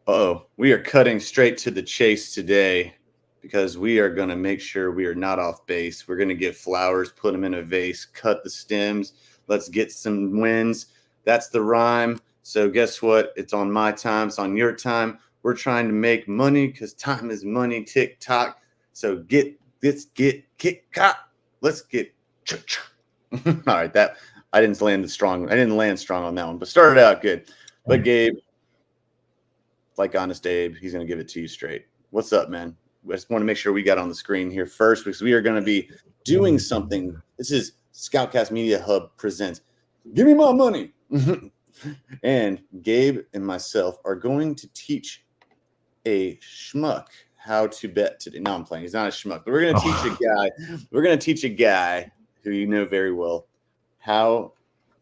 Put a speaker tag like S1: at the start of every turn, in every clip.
S1: Uh-oh, we are cutting straight to the chase today because we are going to make sure we are not off base. We're going to get flowers, put them in a vase, cut the stems. Let's get some wins. That's the rhyme. So guess what? It's on my time. It's on your time. We're trying to make money because time is money. Tick tock. So let's get cut. Let's get. All right, that I didn't land strong on that one, but started out good. But Gabe, like Honest Abe, he's going to give it to you straight. What's up, man? I just want to make sure we got on the screen here first because we are going to be doing something. This is ScOutCast Media Hub presents Give Me My Money. And Gabe and myself are going to teach a schmuck how to bet today. No, I'm playing. He's not a schmuck, but we're going to teach a guy. We're going to teach a guy who you know very well how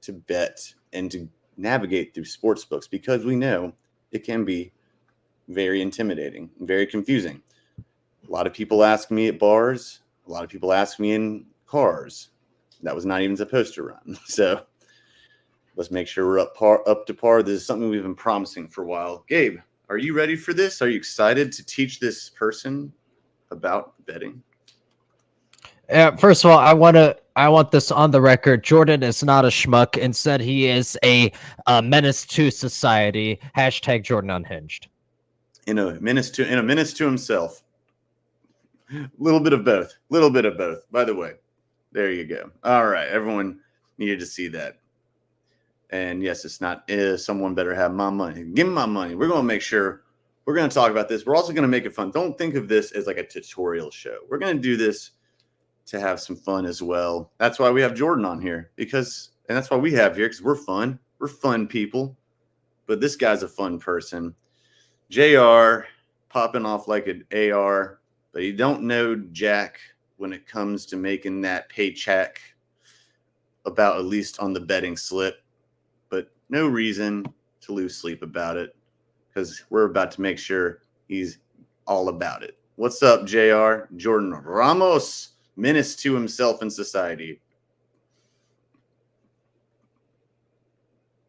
S1: to bet and to navigate through sports books because we know it can be very intimidating, very confusing. A lot of people ask me at bars. A lot of people ask me in cars. That was not even supposed to run. So let's make sure we're up to par. This is something we've been promising for a while. Gabe, are you ready for this? Are you excited to teach this person about betting?
S2: First of all, I want this on the record. Jordan is not a schmuck. Instead, he is a menace to society. # Jordan Unhinged.
S1: In a menace to himself. A little bit of both. By the way, there you go. All right, everyone needed to see that. And yes, it's not someone better have my money. Give me my money. We're going to make sure we're going to talk about this. We're also going to make it fun. Don't think of this as like a tutorial show. We're going to do this to have some fun as well. That's why we have Jordan on here and that's why we have here because we're fun. We're fun people. But this guy's a fun person. JR popping off like an AR, but you don't know Jack when it comes to making that paycheck about at least on the betting slip. But no reason to lose sleep about it because we're about to make sure he's all about it. What's up, JR? Jordan Ramos, menace to himself and society.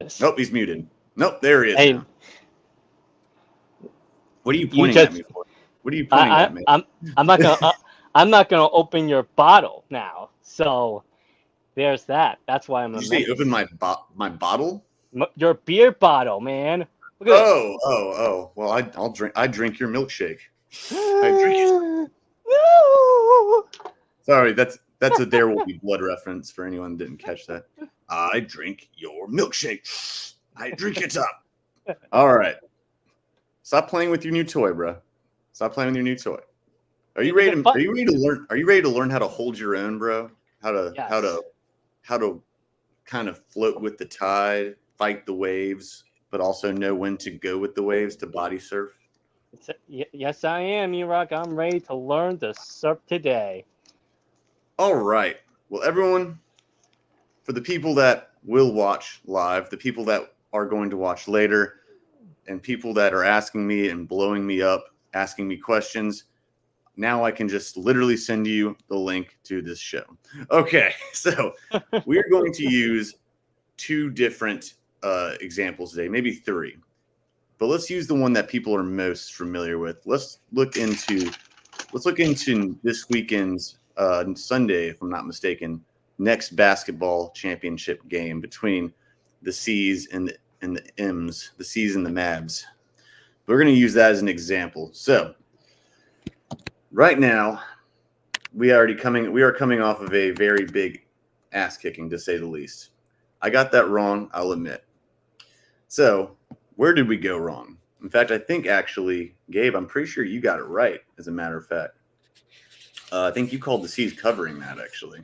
S3: Yes.
S1: Nope, he's muted. Nope, there he is.
S3: Hey,
S1: now. What are you pointing at me for? What are you pointing at me?
S3: I'm not gonna. I'm not gonna open your bottle now. So there's that. That's why I'm.
S1: Did you say open my bottle?
S3: Your beer bottle, man.
S1: Look at oh. Well, I'll drink. I drink your milkshake. I drink it.
S3: No.
S1: Sorry, that's a There Will Be Blood reference for anyone who didn't catch that. I drink your milkshake. I drink it up. All right. Stop playing with your new toy, bro. Stop playing with your new toy. Are you ready to learn how to hold your own, bro? How to kind of float with the tide, fight the waves, but also know when to go with the waves to body surf?
S3: Yes, I am, E-Rock. I'm ready to learn to surf today.
S1: All right. Well, everyone, for the people that will watch live, the people that are going to watch later, and people that are asking me and blowing me up, asking me questions, now I can just literally send you the link to this show. Okay, so we're going to use two different examples today, maybe three. But let's use the one that people are most familiar with. Let's look into this weekend's Sunday, if I'm not mistaken, next basketball championship game between the C's and the M's, the C's and the Mavs. We're going to use that as an example. So right now, we are coming off of a very big ass kicking, to say the least. I got that wrong, I'll admit. So where did we go wrong? In fact, I think actually, Gabe, I'm pretty sure you got it right, as a matter of fact. I think you called the C's covering that actually.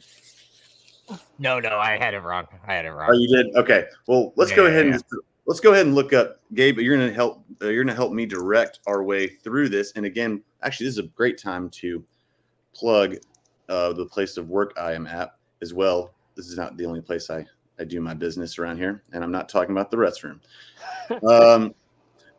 S2: No, I had it wrong.
S1: Oh, you did? Okay. Well, let's go ahead and look up, Gabe. You're gonna help me direct our way through this. And again, actually, this is a great time to plug the place of work I am at as well. This is not the only place I do my business around here, and I'm not talking about the restroom.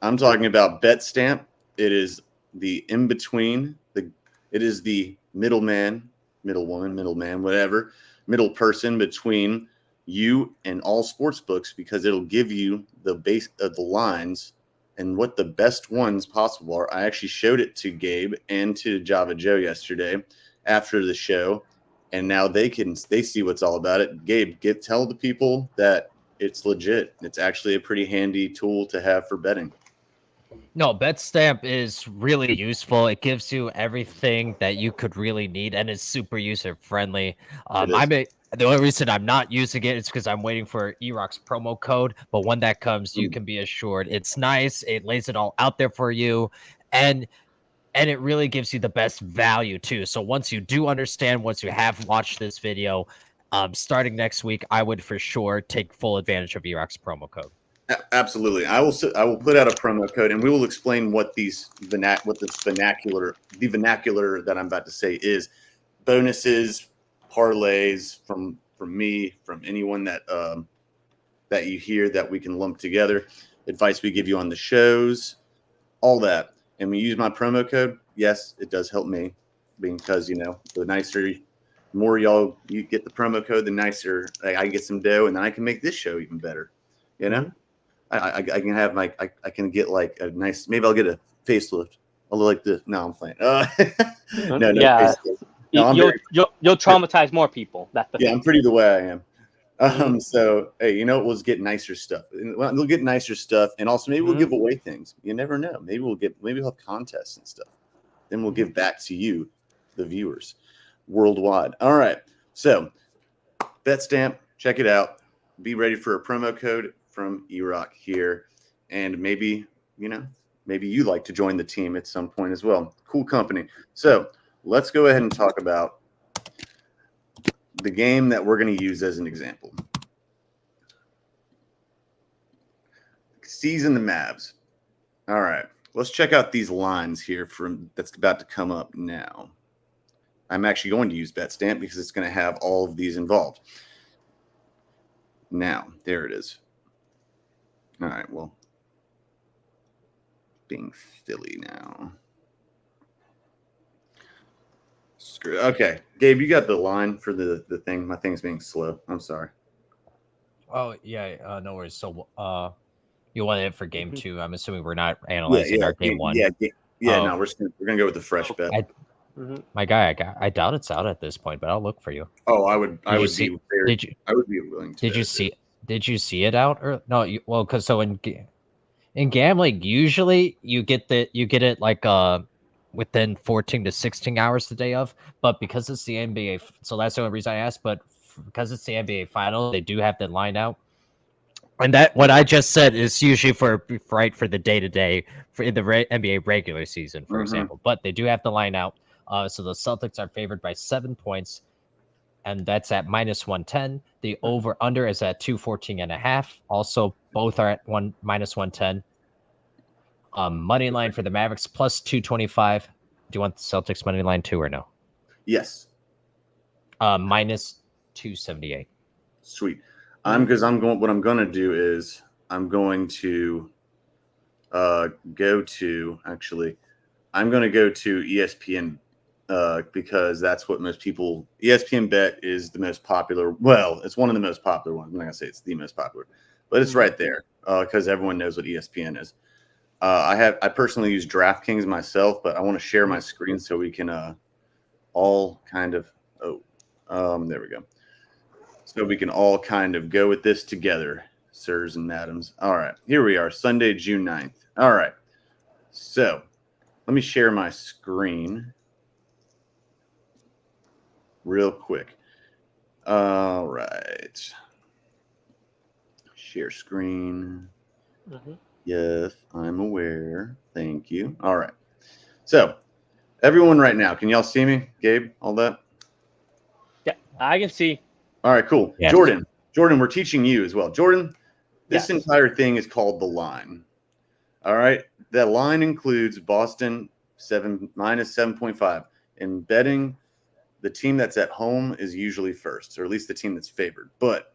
S1: I'm talking about BetStamp. It is the in between. It is the middleman, middle woman, middleman, whatever, middle person between you and all sports books, because it'll give you the base of the lines and what the best ones possible are. I actually showed it to Gabe and to Java Joe yesterday after the show, and now they see what's all about it. Gabe, tell the people that it's legit. It's actually a pretty handy tool to have for betting.
S2: No, BetStamp is really useful. It gives you everything that you could really need, and it's super user friendly. The only reason I'm not using it is because I'm waiting for Eroc's promo code. But when that comes, you can be assured it's nice. It lays it all out there for you, and it really gives you the best value too. So once you have watched this video, starting next week, I would for sure take full advantage of Eroc's promo code.
S1: Absolutely. I will put out a promo code, and we will explain what the vernacular that I'm about to say is. Bonuses, parlays from me, from anyone that you hear that we can lump together, advice we give you on the shows, all that. And we use my promo code. Yes, it does help me, because the more y'all you get the promo code, the nicer I get some dough, and then I can make this show even better. I can have I can get like a nice, maybe I'll get a facelift. I'll look like this. No, I'm playing. No,
S3: yeah.
S1: No,
S3: you'll traumatize more people. That's the thing.
S1: I'm pretty the way I am. So hey, we'll get nicer stuff. We'll get nicer stuff, and also maybe we'll give away things. You never know. Maybe we'll have contests and stuff. Then we'll give back to you, the viewers, worldwide. All right. So BetStamp, check it out. Be ready for a promo code from Eroc here, and maybe you like to join the team at some point as well. Cool company. So let's go ahead and talk about the game that we're going to use as an example. C's and the Mavs. All right, let's check out these lines here that's about to come up now. I'm actually going to use BetStamp because it's going to have all of these involved. Now, there it is. All right, well, being Philly now. Okay, Gabe, you got the line for the thing. My thing's being slow. I'm sorry.
S2: Oh, yeah, no worries. So, you wanted it for game 2. I'm assuming we're not analyzing our game 1.
S1: No, we're gonna go with the fresh bet.
S2: My guy, I doubt it's out at this point, but I'll look for you.
S1: Oh, I would be willing to.
S2: Did you see it out or no? Because in gambling, usually you get it like within 14 to 16 hours the day of, but because it's the NBA, so that's the only reason I asked. But because it's the NBA final, they do have the line out. And that what I just said is usually for the day-to-day for in the NBA regular season, for example. But they do have the line out. So the Celtics are favored by 7 points, and that's at -110. The over/under is at 214.5. Also, both are at -110. Money line for the Mavericks plus 225. Do you want the Celtics money line too or no?
S1: Yes.
S2: -278.
S1: Sweet. What I'm going to do is I'm going to I'm going to go to ESPN because that's what most people. ESPN Bet is the most popular. Well, it's one of the most popular ones. I'm not going to say it's the most popular, but it's right there because everyone knows what ESPN is. I personally use DraftKings myself, but I want to share my screen so we can all kind of. There we go. So we can all kind of go with this together, sirs and madams. All right, here we are, Sunday, June 9th. All right, so let me share my screen real quick. All right. Share screen. Yes, I'm aware. Thank you. All right. So Everyone right now, can y'all see me? Gabe, all that?
S3: Yeah, I can see.
S1: All right, cool.
S2: Yes.
S1: Jordan, we're teaching you as well. Jordan, this
S3: Yes.
S1: entire thing is called the line. All right. That line includes Boston minus 7.5. In betting, the team that's at home is usually first, or at least the team that's favored. But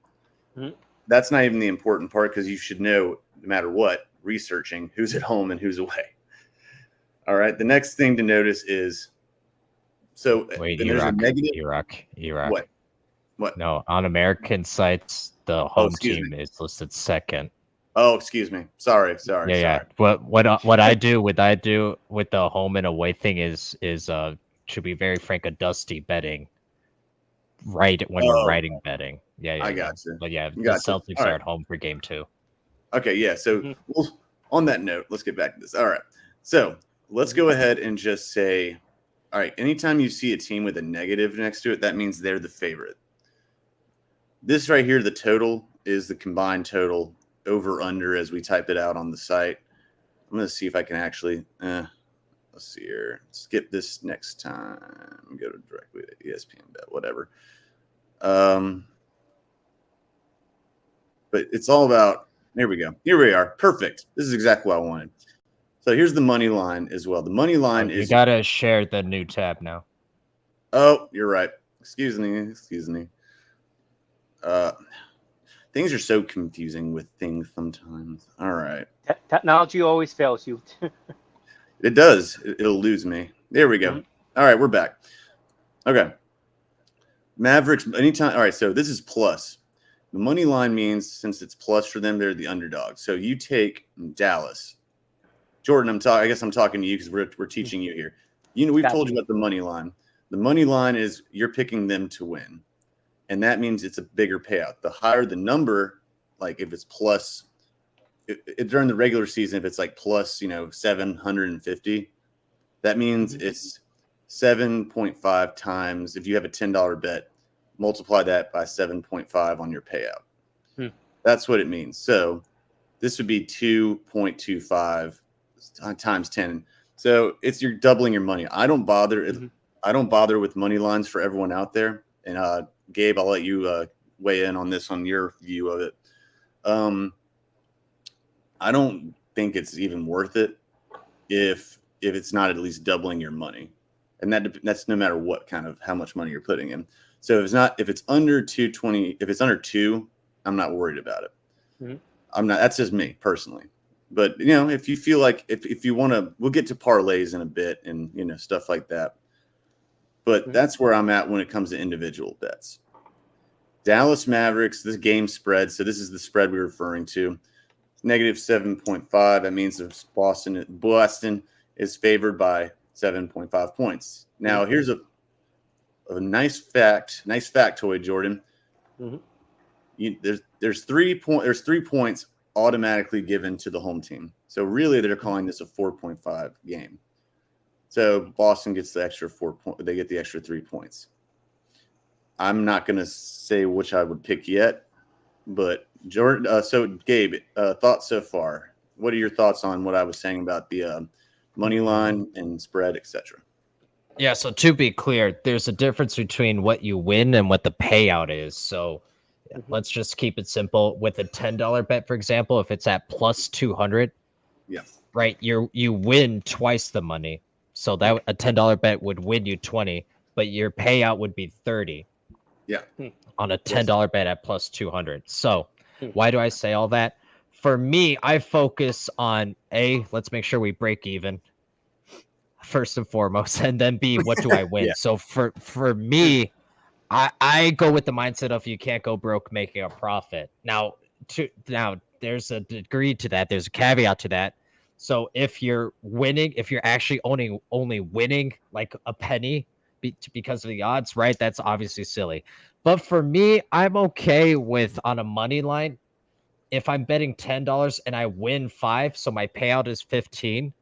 S1: that's not even the important part, because you should know, no matter what, researching who's at home and who's away. All right. The next thing to notice is, so
S2: Wait,
S1: there's a negative.
S2: Iraq.
S1: What?
S2: No, on American sites, the home team is listed second.
S1: Oh, excuse me. Sorry.
S2: Yeah. What I do with the home and away thing is to be very frank, a dusty betting. Right when we're writing betting. Yeah.
S1: I got you.
S2: But yeah, the
S1: Gotcha.
S2: Celtics are at home for game 2.
S1: Okay, yeah. So on that note, let's get back to this. All right. So let's go ahead and just say, all right, anytime you see a team with a negative next to it, that means they're the favorite. This right here, the total is the combined total over under as we type it out on the site. I'm going to see if I can actually, let's see here. Skip this next time. Go to directly to ESPN bet, whatever. But it's all about, there we go. Here we are. Perfect. This is exactly what I wanted. So here's the money line as well. The money line is.
S2: You got to share the new tab now.
S1: Oh, you're right. Excuse me. Things are so confusing with things sometimes. All right.
S3: Technology always fails you.
S1: It does. It'll lose me. There we go. All right, we're back. Okay. Mavericks, anytime. All right, so this is plus. The money line means, since it's plus for them, they're the underdog. So you take Dallas. Jordan, I guess I'm talking to you because we're teaching you here. We've told you about the money line. The money line is you're picking them to win. And that means it's a bigger payout. The higher the number, like if it's plus, during the regular season, if it's like plus, 750, that means it's 7.5 times. If you have a $10 bet, multiply that by 7.5 on your payout. That's what it means. So this would be 2.25 times 10. So you're doubling your money. I don't bother. I don't bother with money lines for everyone out there. And Gabe, I'll let you weigh in on this, on your view of it. I don't think it's even worth it if it's not at least doubling your money, and that's no matter what kind of how much money you're putting in. So if it's under 220, if it's under 2, I'm not worried about it. I'm not. That's just me personally. But if you feel like if you want to, we'll get to parlays in a bit and stuff like that. But that's where I'm at when it comes to individual bets. Dallas Mavericks, this game spread. So this is the spread we're referring to. Negative 7.5. That means Boston is favored by 7.5 points. Now here's a nice factoid, Jordan. There's 3 points automatically given to the home team. So really, they're calling this a 4.5 game. So Boston gets the extra 4 points. They get the extra 3 points. I'm not going to say which I would pick yet, but Jordan. So Gabe, thoughts so far? What are your thoughts on what I was saying about the money line and spread, etc.?
S2: Yeah. So to be clear, there's a difference between what you win and what the payout is. So let's just keep it simple. With a $10 bet, for example, if it's at plus 200, right, you win twice the money. So that a $10 bet would win you 20, but your payout would be 30.
S1: Yeah.
S2: On a $10 bet at plus 200. So why do I say all that? For me, I focus on let's make sure we break even first and foremost, and then B, what do I win? So for me, I go with the mindset of you can't go broke making a profit. Now there's a degree to that. There's a caveat to that. So if you're winning, if you're actually only winning like a penny because of the odds, right? That's obviously silly. But for me, I'm okay with, on a money line, if I'm betting $10 and I win 5, so my payout is 15,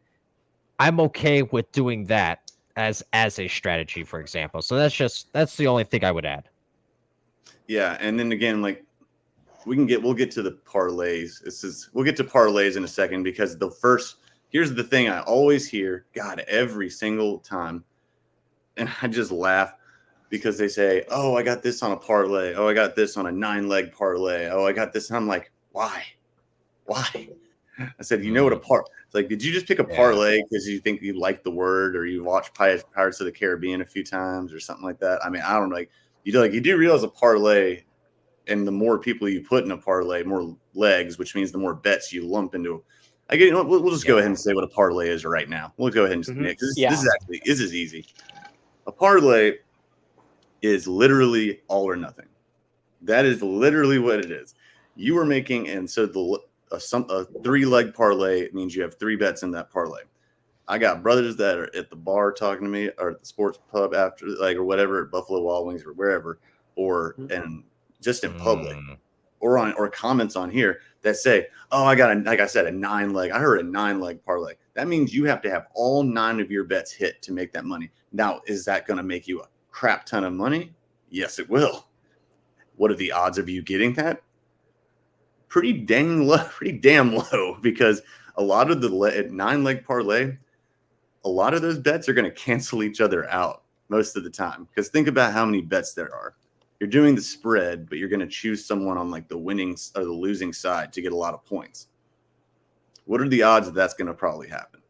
S2: I'm okay with doing that as a strategy, for example. So that's the only thing I would add.
S1: Yeah, and then again, like we'll get to the parlays. We'll get to parlays in a second, because here's the thing I always hear, God, every single time. And I just laugh because they say, "Oh, I got this on a parlay. Oh, I got this on a 9-leg parlay. Oh, I got this." And I'm like, "Why? Why?" I said, "You know what a It's like, did you just pick a parlay because you think you like the word, or you watched Pirates of the Caribbean a few times, or something like that?" I mean, I don't know. You do realize a parlay, and the more people you put in a parlay, more legs, which means the more bets you lump into. We'll just go ahead and say what a parlay is right now. We'll go ahead and this is easy. A parlay is literally all or nothing. That is literally what it is. You are making, and so a 3-leg parlay means you have 3 bets in that parlay. I got brothers that are at the bar talking to me, or at the sports pub after, or whatever, at Buffalo Wild Wings or wherever, and just in public, or comments on here that say, "Oh, I got like I said, a 9-leg. I heard a 9-leg parlay." That means you have to have all 9 of your bets hit to make that money. Now, is that going to make you a crap ton of money? Yes, it will. What are the odds of you getting that? Pretty damn low, because a lot of the 9-leg parlay, a lot of those bets are going to cancel each other out most of the time. Because think about how many bets there are. You're doing the spread, but you're going to choose someone on like the winning or the losing side to get a lot of points. What are the odds that that's going to probably happen?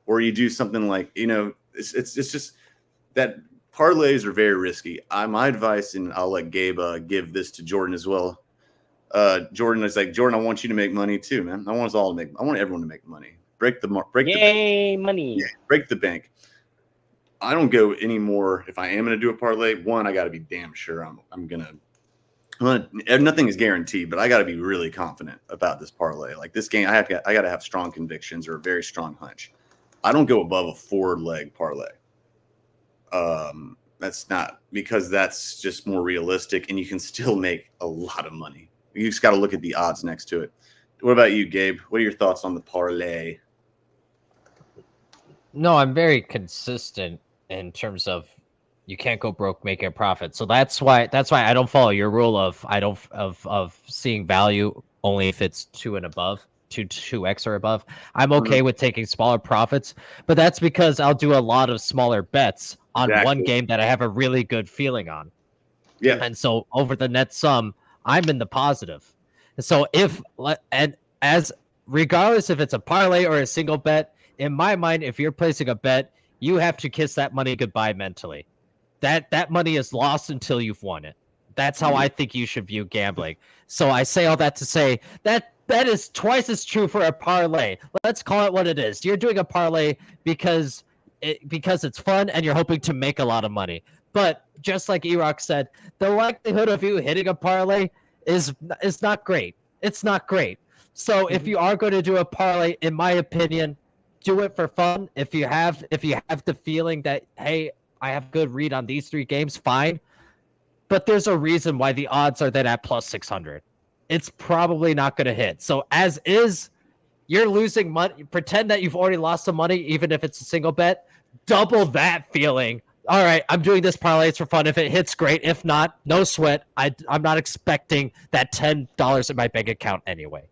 S1: Or you do something like, it's just that parlays are very risky. My advice, and I'll let Gabe give this to Jordan as well. Jordan is like, "Jordan, I want you to make money too, man. I want everyone to make money. Break the money.
S3: Yeah,
S1: break the bank." I don't go anymore. If I am going to do a parlay, one, I got to be damn sure nothing is guaranteed, but I got to be really confident about this parlay. Like this game, I got to have strong convictions or a very strong hunch. I don't go above a 4-leg parlay. That's not, because that's just more realistic, and you can still make a lot of money. You just got to look at the odds next to it. What about you, Gabe? What are your thoughts on the parlay?
S2: No, I'm very consistent in terms of you can't go broke making a profit. So that's why I don't follow your rule of seeing value only if it's 2 and above, 2x or above. I'm okay with taking smaller profits, but that's because I'll do a lot of smaller bets on one game that I have a really good feeling on.
S1: Yeah.
S2: And so over the net sum, I'm in the positive. So regardless if it's a parlay or a single bet, in my mind, if you're placing a bet, you have to kiss that money goodbye mentally. That money is lost until you've won it. That's how I think you should view gambling. So I say all that to say that is twice as true for a parlay. Let's call it what it is. You're doing a parlay because it's fun and you're hoping to make a lot of money. But just like E-Rock said, the likelihood of you hitting a parlay is not great. It's not great. So if you are going to do a parlay, in my opinion, do it for fun. If you have the feeling that, hey, I have good read on these 3 games, fine. But there's a reason why the odds are then at plus 600. It's probably not going to hit. So as is, you're losing money. Pretend that you've already lost some money, even if it's a single bet. Double that feeling. All right, I'm doing this parlay. It's for fun. If it hits, great. If not, no sweat. I'm not expecting that $10 in my bank account anyway.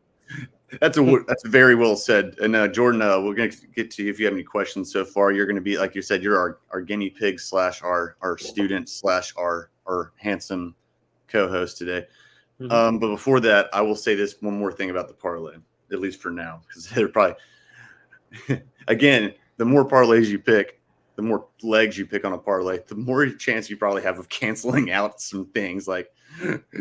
S1: That's very well said. And Jordan, we're going to get to you if you have any questions so far. You're going to be, like you said, you're our guinea pig / our student / our handsome co-host today. But before that, I will say this one more thing about the parlay, at least for now, because they're probably, again, the more parlays you pick, the more legs you pick on a parlay, the more chance you probably have of canceling out some things. Like,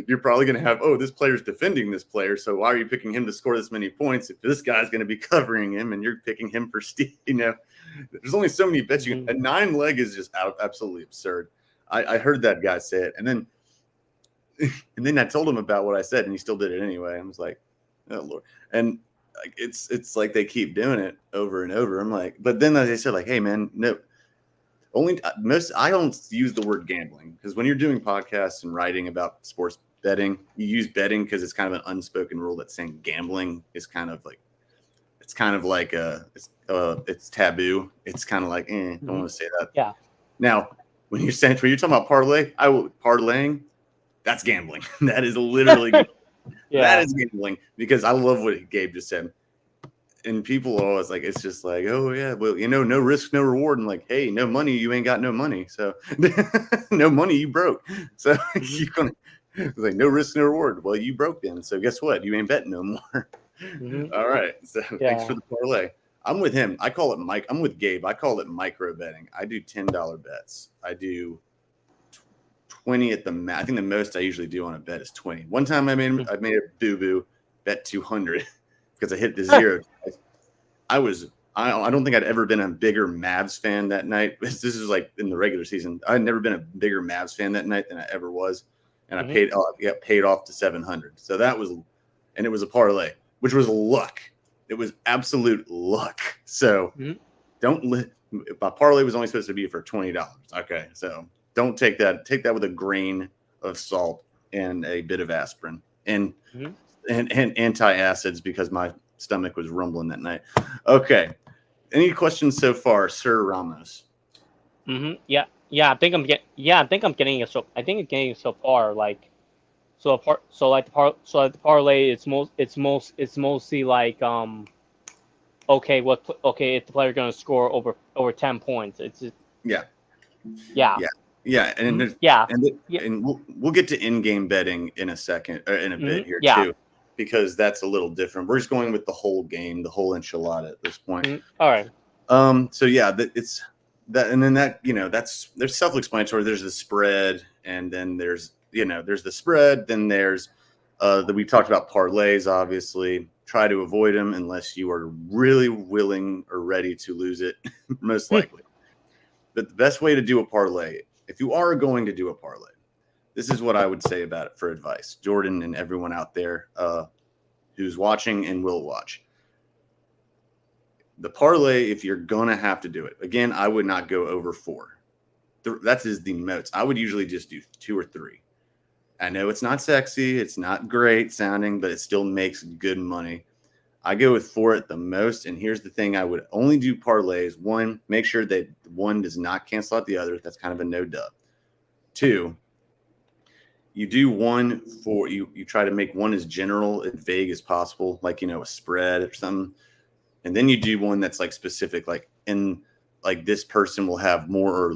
S1: you're probably going to have, oh, this player's defending this player, so why are you picking him to score this many points if this guy's going to be covering him and you're picking him for steal? There's only so many bets you can. A 9-leg is just absolutely absurd. I heard that guy say it, and then I told him about what I said, and he still did it anyway. I was like, oh Lord. And it's like they keep doing it over and over. I'm like, but then they said, like, hey man, no. I don't use the word gambling, because when you're doing podcasts and writing about sports betting, you use betting because it's kind of an unspoken rule that's saying gambling is kind of like it's taboo. It's kind of like, don't want to say that.
S3: Yeah.
S1: Now, when you're talking about parlaying, that's gambling. That is literally that is gambling, because I love what Gabe just said. and people are always like, it's just like, oh yeah, well, no risk, no reward. And like, hey, no money, you ain't got no money. So no money, you broke. So you're gonna it's like no risk, no reward. Well, you broke then. So guess what? You ain't betting no more. All right. So thanks for the parlay. I'm with him. I call it Mike. I'm with Gabe. I call it micro betting. I do $10 bets. I do 20 at the max. I think the most I usually do on a bet is 20. One time I made a boo-boo, bet 200 because I hit the zero. I don't think I'd ever been a bigger Mavs fan that night. This is like in the regular season. I'd never been a bigger Mavs fan that night than I ever was. And I got paid off to 700. So that was, and it was a parlay, which was luck. It was absolute luck. So my parlay was only supposed to be for $20. Okay. So don't take that. Take that with a grain of salt and a bit of aspirin and antacids because my stomach was rumbling that night. Okay. Any questions so far, Sir Ramos?
S3: Yeah. I think I'm getting it. So I think I'm getting it so far. Like, the parlay. It's mostly like okay, if the player's gonna score over 10 points. It's just,
S1: yeah, and we'll get to in-game betting in a second or in a bit here too, because that's a little different. We're just going with the whole game, the whole enchilada at this point.
S3: All right.
S1: So yeah, it's that, and then that there's self-explanatory. There's the spread, and then there's the spread. Then there's that we talked about parlays. Obviously, try to avoid them unless you are really willing or ready to lose it. Most likely, but the best way to do a parlay, if you are going to do a parlay, this is what I would say about it for advice, Jordan and everyone out there who's watching and will watch. The parlay, if you're going to have to do it, again, I would not go over 4. That is the most. I would usually just do 2 or 3. I know it's not sexy. It's not great sounding, but it still makes good money. I go with 4 at the most. And here's the thing. I would only do parlays. 1, make sure that one does not cancel out the other. That's kind of a no dub. 2, you do one for you try to make one as general and vague as possible, like, a spread or something. And then you do one that's like specific, like this person will have more or,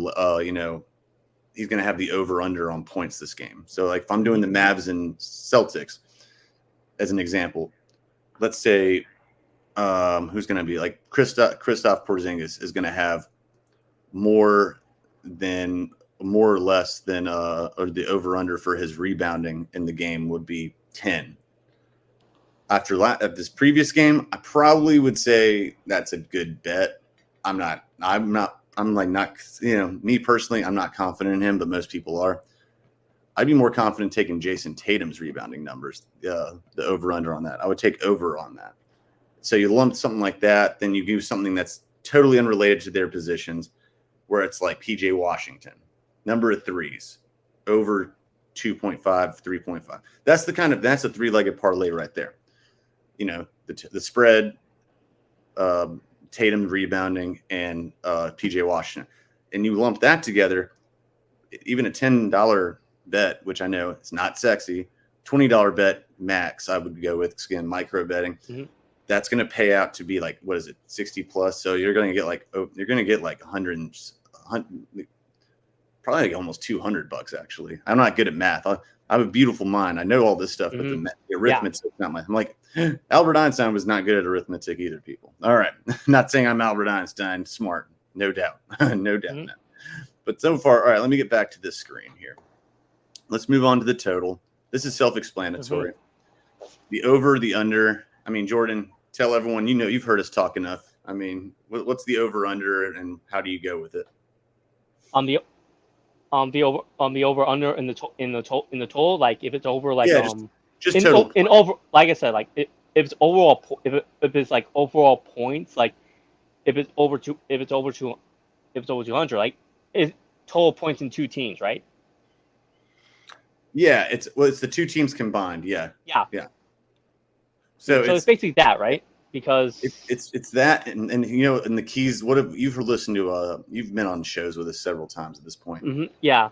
S1: he's going to have the over under on points this game. So like if I'm doing the Mavs and Celtics as an example, let's say who's going to be like Kristaps Porzingis is going to have more or less than or the over under for his rebounding in the game would be 10. After this previous game, I probably would say that's a good bet. Me personally, I'm not confident in him, but most people are. I'd be more confident taking Jason Tatum's rebounding numbers, the over-under on that. I would take over on that. So you lump something like that, then you do something that's totally unrelated to their positions, where it's like PJ Washington, number of threes, over 2.5, 3.5. That's a 3-legged parlay right there. The spread, Tatum rebounding, and PJ Washington. And you lump that together, even a $10 bet, which I know it's not sexy, $20 bet max, I would go with, again, micro betting. That's going to pay out to be like, what is it, 60 plus? So you're going to get like 100, probably like almost $200 actually. I'm not good at math. I have a beautiful mind. I know all this stuff, but the arithmetic, not my. I'm like, Albert Einstein was not good at arithmetic either, people. All right. Not saying I'm Albert Einstein, smart, no doubt. No doubt. But so far, all right, let me get back to this screen here. Let's move on to the total. This is self-explanatory. The over, the under. I mean, Jordan, tell everyone, you've heard us talk enough. I mean, what's the over under and how do you go with it?
S3: On the over under in the total, like if it's over like
S1: just total
S3: in over, like I said, like if it's overall if it's like overall points, like if it's over 200, like it's total points in 2 teams, right?
S1: Yeah, it's the 2 teams combined. Yeah. So
S3: it's basically that, right? Because
S1: it's that, and and the keys. What have you've listened to? You've been on shows with us several times at this point.
S3: Yeah.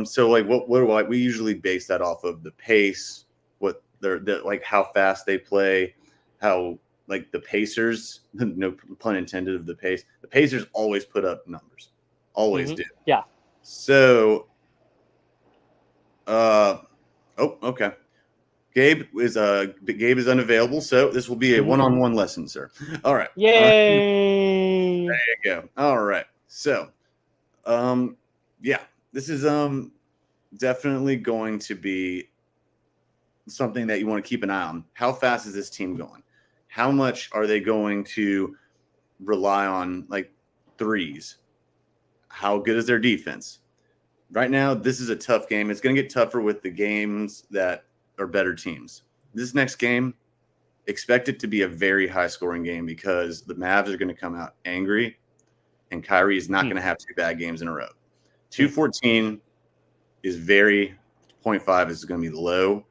S1: So like, what do we usually base that off of? The pace, what they're like, how fast they play, how like the Pacers, no pun intended of the pace. The Pacers always put up numbers, always do.
S3: Yeah.
S1: So, okay. Gabe is unavailable, so this will be a one-on-one lesson, sir. All right.
S3: Yay!
S1: There you go. All right. So, yeah, this is definitely going to be something that you want to keep an eye on. How fast is this team going? How much are they going to rely on like threes? How good is their defense? Right now, this is a tough game. It's going to get tougher with the games that are better teams. This next game, expect it to be a very high-scoring game because the Mavs are going to come out angry, and Kyrie is not going to have 2 bad games in a row. 214 is 0.5 is going to be low,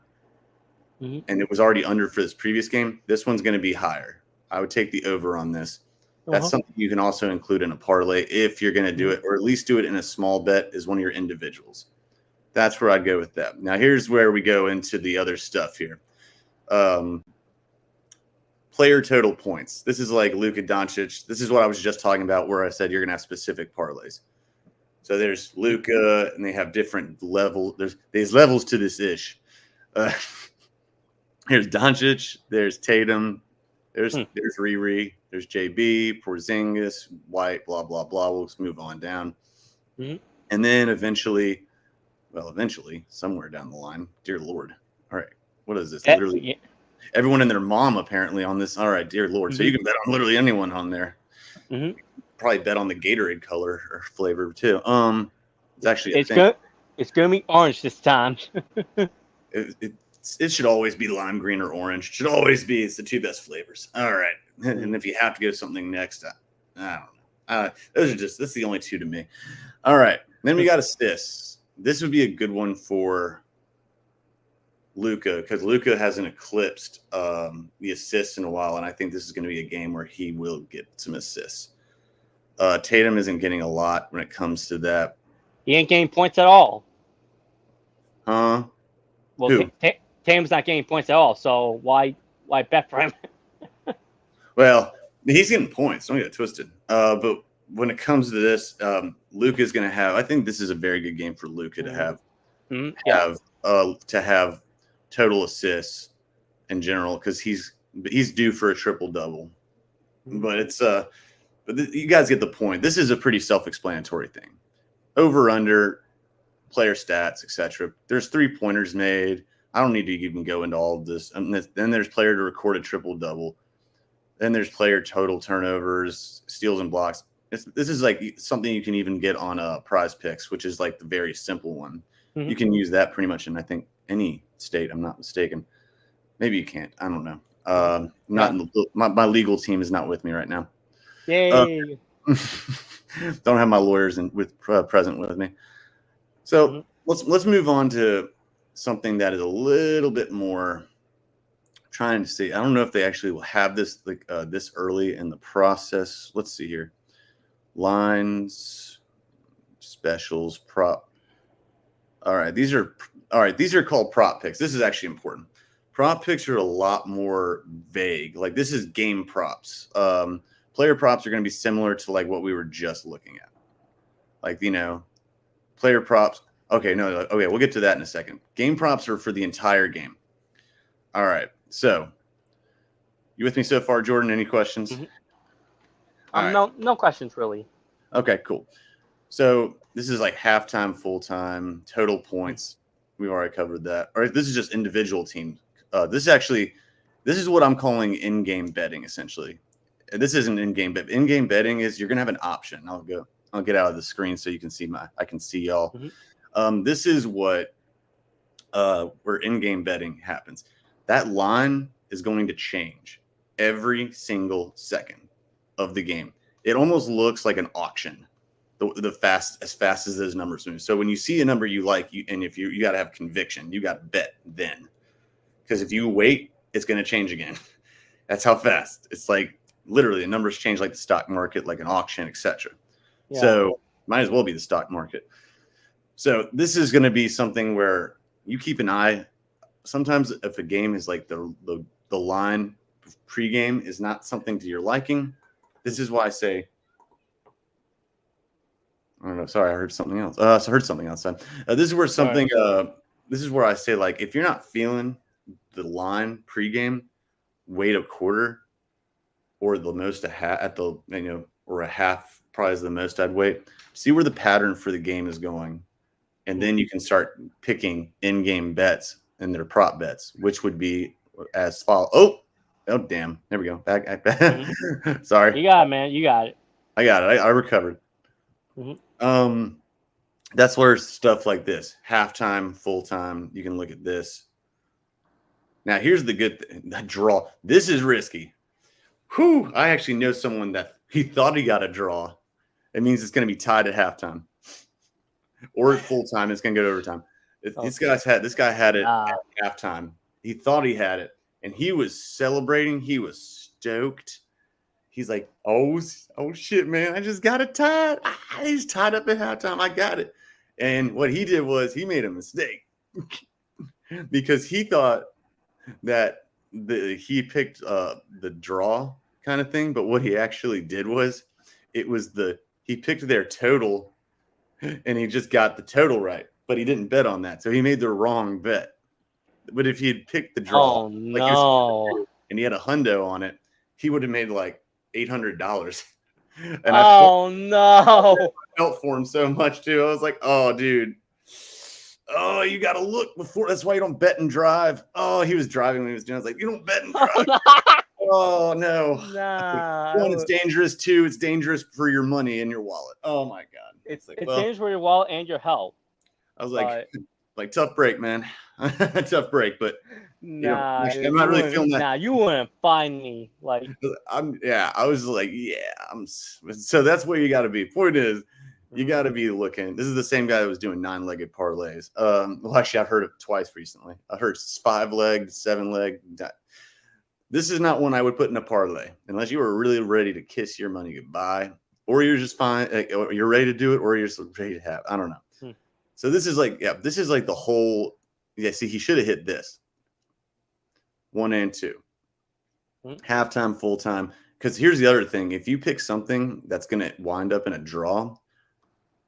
S1: and it was already under for this previous game. This one's going to be higher. I would take the over on this. That's something you can also include in a parlay if you're going to do it, or at least do it in a small bet as one of your individuals. That's where I'd go with that. Now, here's where we go into the other stuff here. Player total points. This is like Luka Doncic. This is what I was just talking about where I said you're going to have specific parlays. So there's Luka, and they have different levels. There's levels to this ish. Here's Doncic. There's Tatum. There's Riri. There's JB, Porzingis, White, blah, blah, blah. We'll just move on down. And then eventually, somewhere down the line, dear Lord. All right. What is this? Literally, everyone and their mom apparently on this. All right, dear Lord. So you can bet on literally anyone on there. Probably bet on the Gatorade color or flavor too. It's actually
S3: it's going to be orange this time.
S1: It should always be lime green or orange. It should always be. It's the 2 best flavors. All right. And if you have to go something next, I don't know. That's the only 2 to me. All right. Then we got assists. This would be a good one for Luka because Luka hasn't eclipsed the assists in a while, and I think this is going to be a game where he will get some assists. Tatum isn't getting a lot when it comes to that.
S3: He ain't getting points at all.
S1: Huh?
S3: Well, Tatum's not getting points at all, so why bet for him?
S1: Well, he's getting points. Don't get it twisted. But when it comes to this, Luka is going to have. I think this is a very good game for Luka to have total assists in general because he's due for a triple double. But you guys get the point. This is a pretty self-explanatory thing. Over under, player stats, etc. There's 3-pointers made. I don't need to even go into all of this. And then there's player to record a triple double. Then there's player total turnovers, steals and blocks. This is like something you can even get on Prize Picks, which is like the very simple one. You can use that pretty much in I think any state. I'm not mistaken. Maybe you can't. I don't know. Not in my legal team is not with me right now.
S3: Yay!
S1: Don't have my lawyers present with me. So let's move on to something that is a little bit more. Trying to see. I don't know if they actually will have this this early in the process. Let's see here. Lines, specials, prop. All right, these are called prop picks. This is actually important. Prop picks are a lot more vague. Like this is game props. Player props are going to be similar to like what we were just looking at. Like, player props. Okay, we'll get to that in a second. Game props are for the entire game. All right. So, you with me so far, Jordan? Any questions?
S3: Right. No questions really.
S1: Okay, cool. So this is like halftime, full time, total points. We've already covered that. All right, this is just individual teams. This is what I'm calling in-game betting, essentially. This isn't in-game bet. In-game betting is you're gonna have an option. I'll get out of the screen so you can see I can see y'all. This is what where in-game betting happens. That line is going to change every single second of the game. It almost looks like an auction. As fast as those numbers move. So when you see a number you like, you got to have conviction. You got to bet then, because if you wait, it's going to change again. That's how fast. It's like literally the numbers change like the stock market, like an auction, etc. Yeah. So might as well be the stock market. So this is going to be something where you keep an eye. Sometimes if a game is like the line pregame is not something to your liking, this is why I say, I don't know. Sorry, I heard something else. I heard something outside. This is where something. This is where I say, like, if you're not feeling the line pregame, wait a quarter, or the most a half at the or a half probably is the most I'd wait. See where the pattern for the game is going, and then you can start picking in-game bets and their prop bets, which would be as follow. Oh, damn! There we go. Back. Sorry.
S3: You got it, man. You got it.
S1: I got it. I recovered. That's where stuff like this, halftime, full time, you can look at this. Now, here's the good thing. The draw. This is risky. Whew, I actually know someone that he thought he got a draw. It means it's going to be tied at halftime. Or at full time, it's going to go to overtime. This guy had it at halftime. He thought he had it, and he was celebrating. He was stoked. He's like, oh shit, man, I just got it tied. He's tied up at halftime. I got it. And what he did was he made a mistake because he thought that he picked the draw kind of thing. But what he actually did was he picked their total and he just got the total right. But he didn't bet on that. So he made the wrong bet. But if he had picked the draw and he had a hundo on it, he would have made like $800. And I felt for him so much too. I was like, oh, dude. Oh, you got to look before. That's why you don't bet and drive. Oh, he was driving when he was doing. I was like, you don't bet and drive. Oh, no. One, it's dangerous. Two, it's dangerous for your money and your wallet. Oh, my God.
S3: It's dangerous for your wallet and your health.
S1: I was like tough break, man. Tough break, but
S3: I'm
S1: not really feeling that.
S3: Nah, you wouldn't find me. Like,
S1: I was like, so that's where you got to be. Point is, you got to be looking. This is the same guy that was doing 9-legged parlays. Well, actually, I've heard it twice recently. I heard 5-leg, 7-leg. This is not one I would put in a parlay unless you were really ready to kiss your money goodbye, or you're just fine. Or you're ready to do it, or you're just ready to have. I don't know. So this is like the whole. Yeah, see, he should have hit this 1 and 2, halftime, full time. Because here's the other thing: if you pick something that's going to wind up in a draw,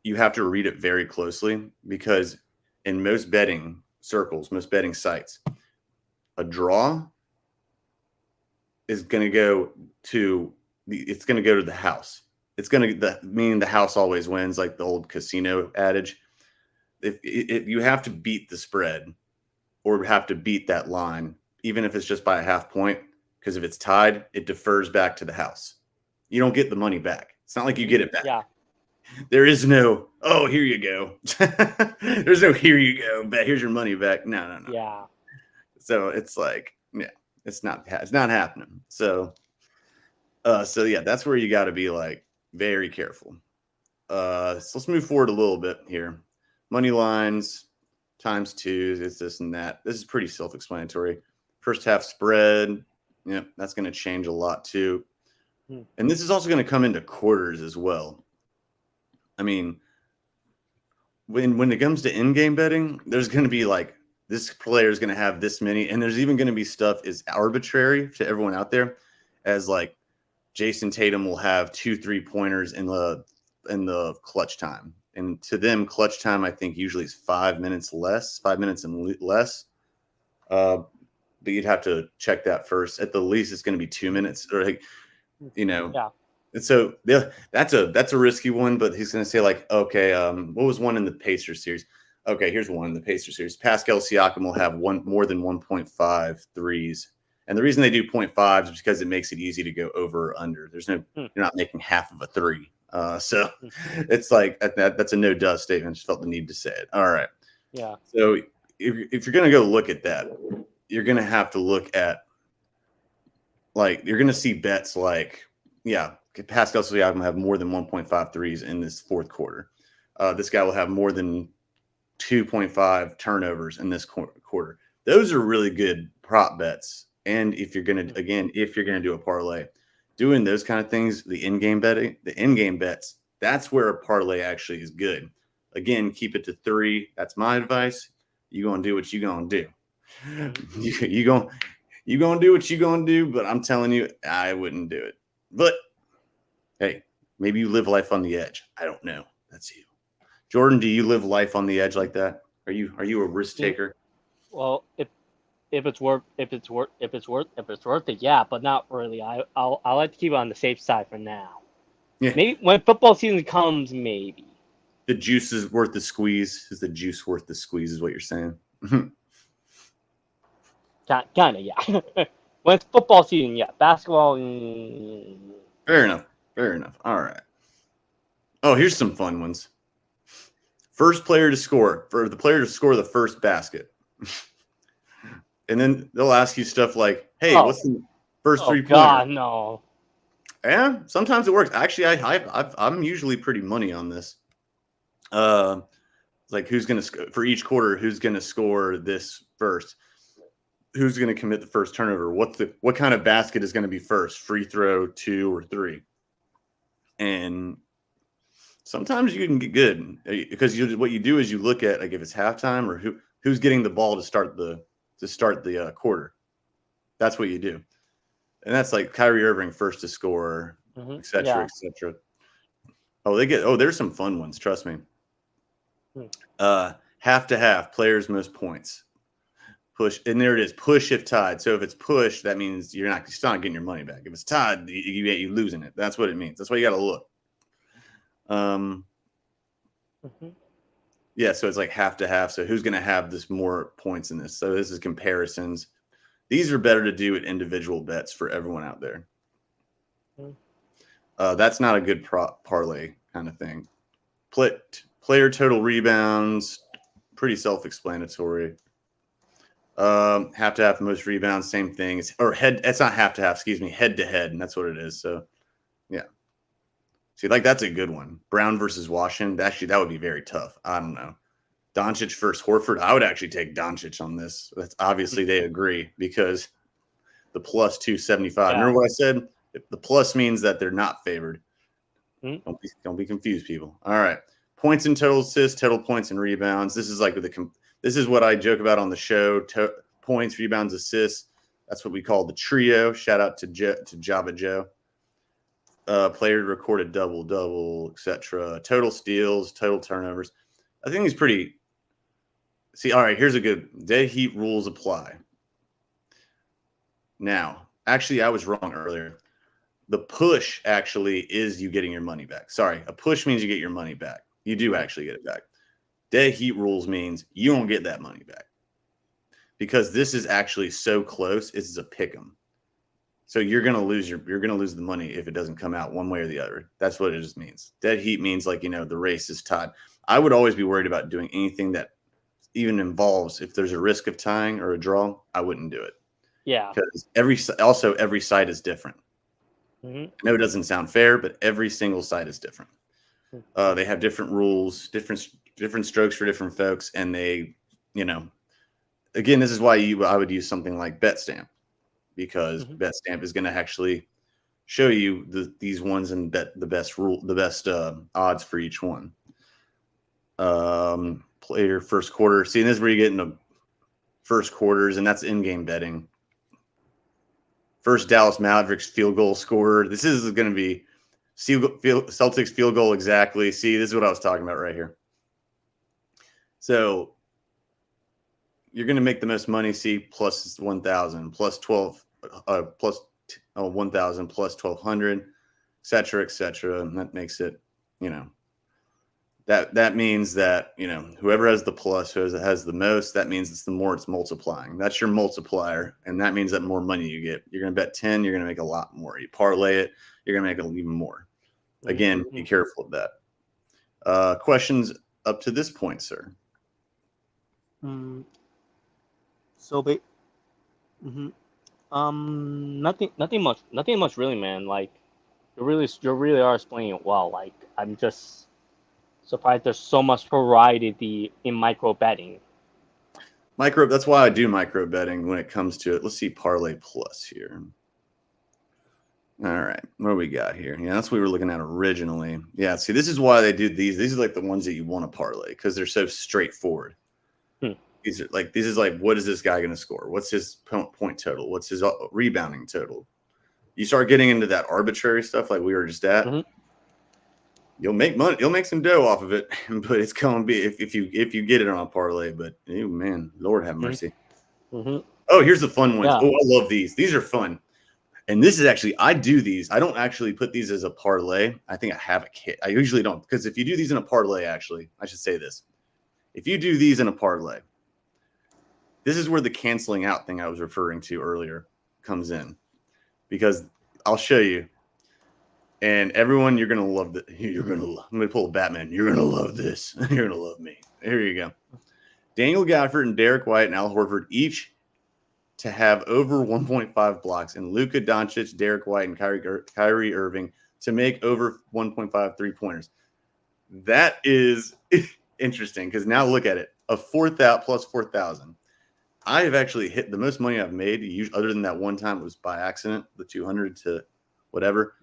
S1: you have to read it very closely because in most betting circles, most betting sites, a draw is going to go to the house. It's going to meaning the house always wins, like the old casino adage. If you have to beat the spread or have to beat that line, even if it's just by a half point, because if it's tied, it defers back to the house. You don't get the money back. It's not like you get it back.
S3: Yeah.
S1: There is no, oh, here you go. There's no, here you go. But here's your money back. No.
S3: Yeah.
S1: So it's like, it's not happening. So yeah, that's where you got to be like very careful. So let's move forward a little bit here. Money lines times 2, it's this and that. This is pretty self-explanatory. First half spread, that's going to change a lot too. And this is also going to come into quarters as well. I mean, when it comes to in-game betting, there's going to be like this player is going to have this many, and there's even going to be stuff is arbitrary to everyone out there, as like Jason Tatum will have 2 3-pointers in the clutch time. And to them, clutch time, I think, usually is 5 minutes and less. But you'd have to check that first. At the least, it's going to be 2 minutes, or like,
S3: Yeah.
S1: And so that's a risky one. But he's going to say like, okay, what was one in the Pacers series? Okay, here's one in the Pacers series. Pascal Siakam will have more than 1.5 threes. And the reason they do 0.5 is because it makes it easy to go over or under. There's no, you're not making half of a 3. So it's like that's a no duh statement. I just felt the need to say it. All right.
S3: Yeah.
S1: So if you're going to go look at that, you're going to have to look at like you're going to see bets like, Pascal Siakam will have more than 1.5 threes in this fourth quarter. This guy will have more than 2.5 turnovers in this quarter. Those are really good prop bets. And if you're going to do a parlay, doing those kind of things, the in-game bets, that's where a parlay actually is good. Again, keep it to 3. That's my advice. You're going to do what you're going to do. You gonna do what you gonna do, but I'm telling you, I wouldn't do it. But hey, maybe you live life on the edge. I don't know. That's you. Jordan, do you live life on the edge like that? Are you a risk taker?
S3: Well, if it's worth it, yeah, but not really. I like to keep it on the safe side for now.
S1: Yeah.
S3: Maybe when football season comes, maybe.
S1: The juice is worth the squeeze. Is the juice worth the squeeze? Is what you're saying?
S3: Kind of, yeah. When it's football season, yeah. Basketball.
S1: Fair enough. Fair enough. All right. Oh, here's some fun ones. First player to score, for the player to score the first basket. And then they'll ask you stuff like, hey, what's the first 3-pointer?
S3: God, no.
S1: Yeah, sometimes it works. Actually, I'm usually pretty money on this. Like who's going to for each quarter, who's going to score this first? Who's going to commit the first turnover? What kind of basket is going to be first? Free throw, 2 or 3? And sometimes you can get good because what you do is you look at like if it's halftime or who's getting the ball to start the quarter. That's what you do, and that's like Kyrie Irving first to score, et cetera, et cetera. Oh, there's some fun ones. Trust me. Half to half, players most points. Push, and there it is. Push if tied. So if it's push, that means you're not getting your money back. If it's tied, you losing it. That's what it means. That's why you got to look. Yeah, so it's like half to half. So who's going to have this more points in this? So this is comparisons. These are better to do at individual bets for everyone out there. That's not a good parlay kind of thing. Player total rebounds, pretty self-explanatory. Half to half, most rebounds, same thing. It's not half to half, excuse me, head to head, and that's what it is. So, yeah. See, like that's a good one. Brown versus Washington. Actually, that would be very tough. I don't know. Doncic versus Horford. I would actually take Doncic on this. That's obviously they agree because the plus 275. Remember what I said? The plus means that they're not favored. Don't be confused, people. All right. Points and total assists, total points and rebounds. This is like this is what I joke about on the show. Points, rebounds, assists. That's what we call the trio. Shout out to Java Joe. Player recorded double, etc. Total steals, total turnovers. I think he's pretty. See, all right, here's a good dead heat rules apply. Now, actually, I was wrong earlier. The push actually is you getting your money back. Sorry, a push means you get your money back. You do actually get it back. Dead heat rules means you don't get that money back because this is actually so close. This is a pick 'em. So you're gonna lose the money if it doesn't come out one way or the other. That's what it just means. Dead heat means like the race is tied. I would always be worried about doing anything that even involves if there's a risk of tying or a draw. I wouldn't do it.
S3: Yeah,
S1: because every site is different. I know it doesn't sound fair, but every single site is different. They have different rules, different strokes for different folks, and they, again, this is why I would use something like BetStamp. Because BetStamp is going to actually show you these ones and bet the best odds for each one. Player first quarter. See, this is where you get into first quarters, and that's in-game betting. First Dallas Mavericks field goal scorer. This is going to be Celtics field goal exactly. See, this is what I was talking about right here. So you're going to make the most money. See, plus 1,000, plus 12. Plus 1,000 plus 1,200, et cetera. And that makes it, that means that, whoever has the plus, who has the most, that means it's the more it's multiplying. That's your multiplier. And that means that more money you get. You're going to bet 10, you're going to make a lot more. You parlay it, you're going to make even more. Again, be careful of that. Questions up to this point, sir?
S3: Nothing much really, man. Like you really are explaining it well. Like I'm just surprised there's so much variety in micro betting.
S1: That's why I do micro betting when it comes to it. Let's see Parlay Plus here. All right, what do we got here? Yeah, that's what we were looking at originally. Yeah, see, this is why they do these. These are like the ones that you want to parlay because they're so straightforward. These are like, this is like, what is this guy going to score? What's his point total? What's his rebounding total? You start getting into that arbitrary stuff like we were just at.
S3: Mhm.
S1: You'll make money. You'll make some dough off of it, but it's going to be if you get it on a parlay. But man, Lord have mercy.
S3: Mhm.
S1: Oh, here's the fun ones.
S3: Yeah.
S1: Oh, I love these. These are fun. And this is actually, I do these. I don't actually put these as a parlay. I think I have a kit. I usually don't, because if you do these in a parlay, actually, I should say this. If you do these in a parlay, this is where the canceling out thing I was referring to earlier comes in, because I'll show you. And everyone, you're going to love it. I'm going to pull a Batman. You're going to love this. You're going to love me. Here you go. Daniel Gafford and Derek White and Al Horford each to have over 1.5 blocks, and Luka Doncic, Derek White, and Kyrie Irving to make over 1.5 3-pointers. That is interesting, because now look at it. A 4,000 plus 4,000. I have actually hit the most money I've made, other than that one time it was by accident, the 200 to whatever.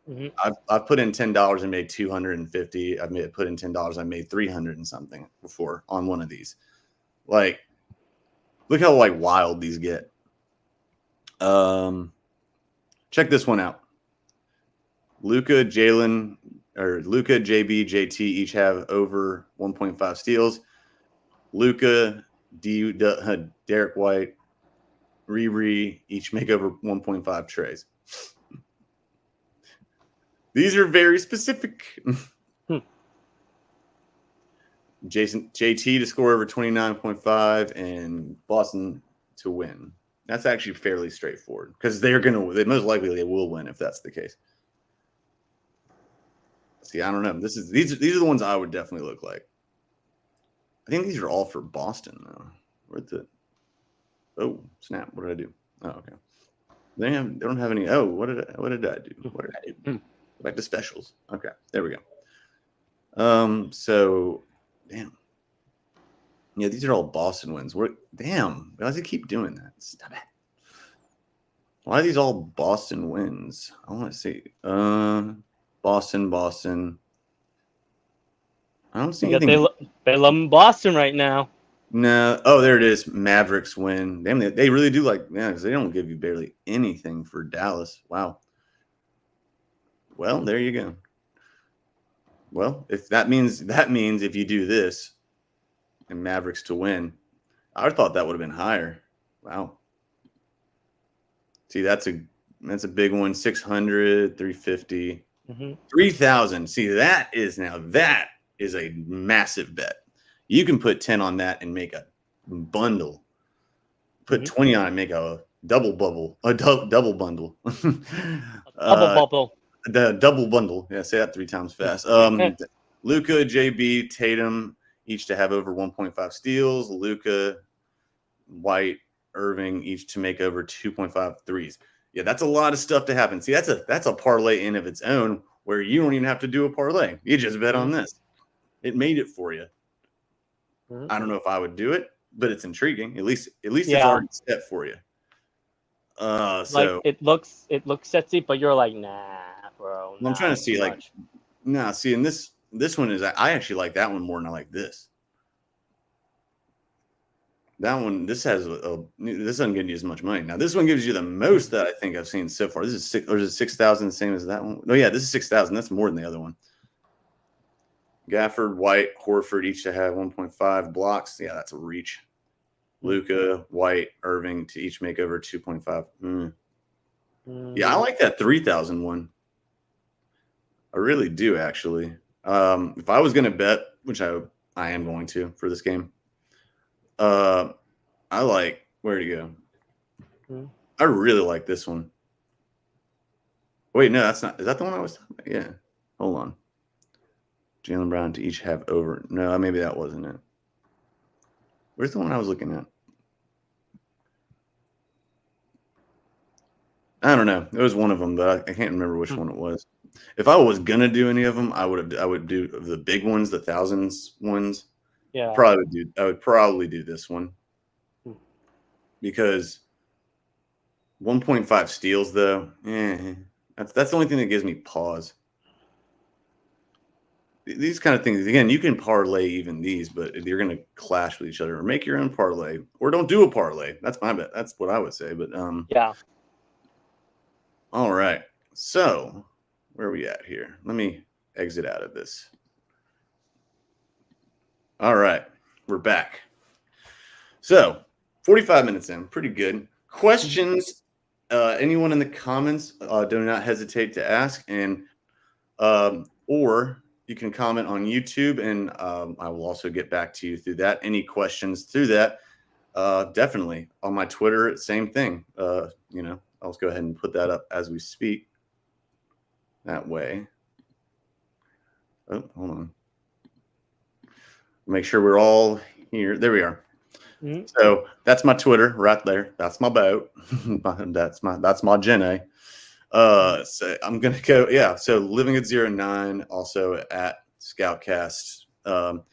S3: Mm-hmm.
S1: I've put in $10 and made 250. I've put in $10. I made 300 and something before on one of these. Like, look how like wild these get. Check this one out. Luka, JB, JT each have over 1.5 steals. Luka, Derek White, Riri each make over 1.5 trays. These are very specific. JT to score over 29.5 and Boston to win. That's actually fairly straightforward, because they most likely they will win if that's the case. See, I don't know. These are the ones I would definitely look like. I think these are all for Boston though. Oh snap! What did I do? Oh, okay. They don't have any. Oh, what did I do? Go back to specials. Okay, there we go. So damn. Yeah, these are all Boston wins. Damn, why does it keep doing that? Stop it. Why are these all Boston wins? I want to see. Boston. I don't see anything.
S3: They love Boston right now.
S1: No. Oh, there it is. Mavericks win. Damn, they really do because they don't give you barely anything for Dallas. Wow. Well, there you go. Well, if that means if you do this and Mavericks to win, I thought that would have been higher. Wow. See, that's a big one. 600, 350, 3,000. See, that is a massive bet. You can put 10 on that and make a bundle. Put 20 on it and make a double bundle.
S3: Double bubble.
S1: The double bundle. Yeah, say that 3 times fast. Luka, JB, Tatum each to have over 1.5 steals. Luka, White, Irving each to make over 2.5 threes. Yeah, that's a lot of stuff to happen. See, that's a parlay in of its own, where you don't even have to do a parlay. You just bet on this. It made it for you. I don't know if I would do it, but it's intriguing. At least it's already set for you. So
S3: like it looks sexy, but you're like, nah, bro.
S1: I'm trying to see see, and this one is, I actually like that one more than I like this. That one, this doesn't give you as much money. Now this one gives you the most that I think I've seen so far. This is 6,000, the same as that one? No, yeah, this is 6,000. That's more than the other one. Gafford, White, Horford each to have 1.5 blocks. Yeah, that's a reach. Luka, White, Irving to each make over 2.5. Yeah, I like that 3,000 one. I really do, actually. If I was going to bet, which I am going to for this game, I like, where'd he go? I really like this one. Wait, no, that's not. Is that the one I was talking about? Yeah. Hold on. Jaylen Brown to each have over. No, maybe that wasn't it. Where's the one I was looking at? I don't know. It was one of them, but I can't remember which one it was. If I was gonna do any of them, I would do the big ones, the thousands ones.
S3: Yeah.
S1: I would probably do this one, because 1.5 steals though. That's the only thing that gives me pause. these kind of things, again, you can parlay even these, but you're going to clash with each other. Or make your own parlay, or don't do a parlay. That's my bet. That's what I would say. But
S3: Yeah.
S1: all right. So where are we at here? Let me exit out of this. All right, we're back. So 45 minutes in, pretty good. Questions? Anyone in the comments? Do not hesitate to ask, and or you can comment on YouTube, and I will also get back to you through that. Any questions through that? Definitely on my Twitter. Same thing. You know, I'll go ahead and put that up as we speak. That way. Oh, hold on. Make sure we're all here. There we are.
S3: Mm-hmm.
S1: So that's my Twitter right there. That's my boat. that's my Jenny. So I'm gonna go. Yeah. So living at 09, also at ScOutCast _M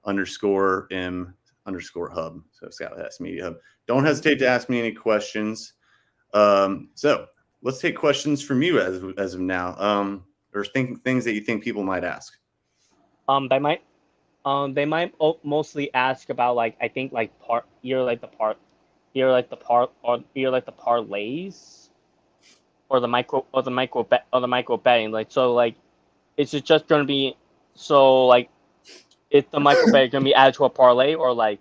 S1: _hub. So ScOutCast Media Hub. Don't hesitate to ask me any questions. So let's take questions from you as of now. Or things that you think people might ask.
S3: They might mostly ask about like I think like parlays or the micro betting. Like so like is it just gonna be so like is the micro bet gonna be added to a parlay or like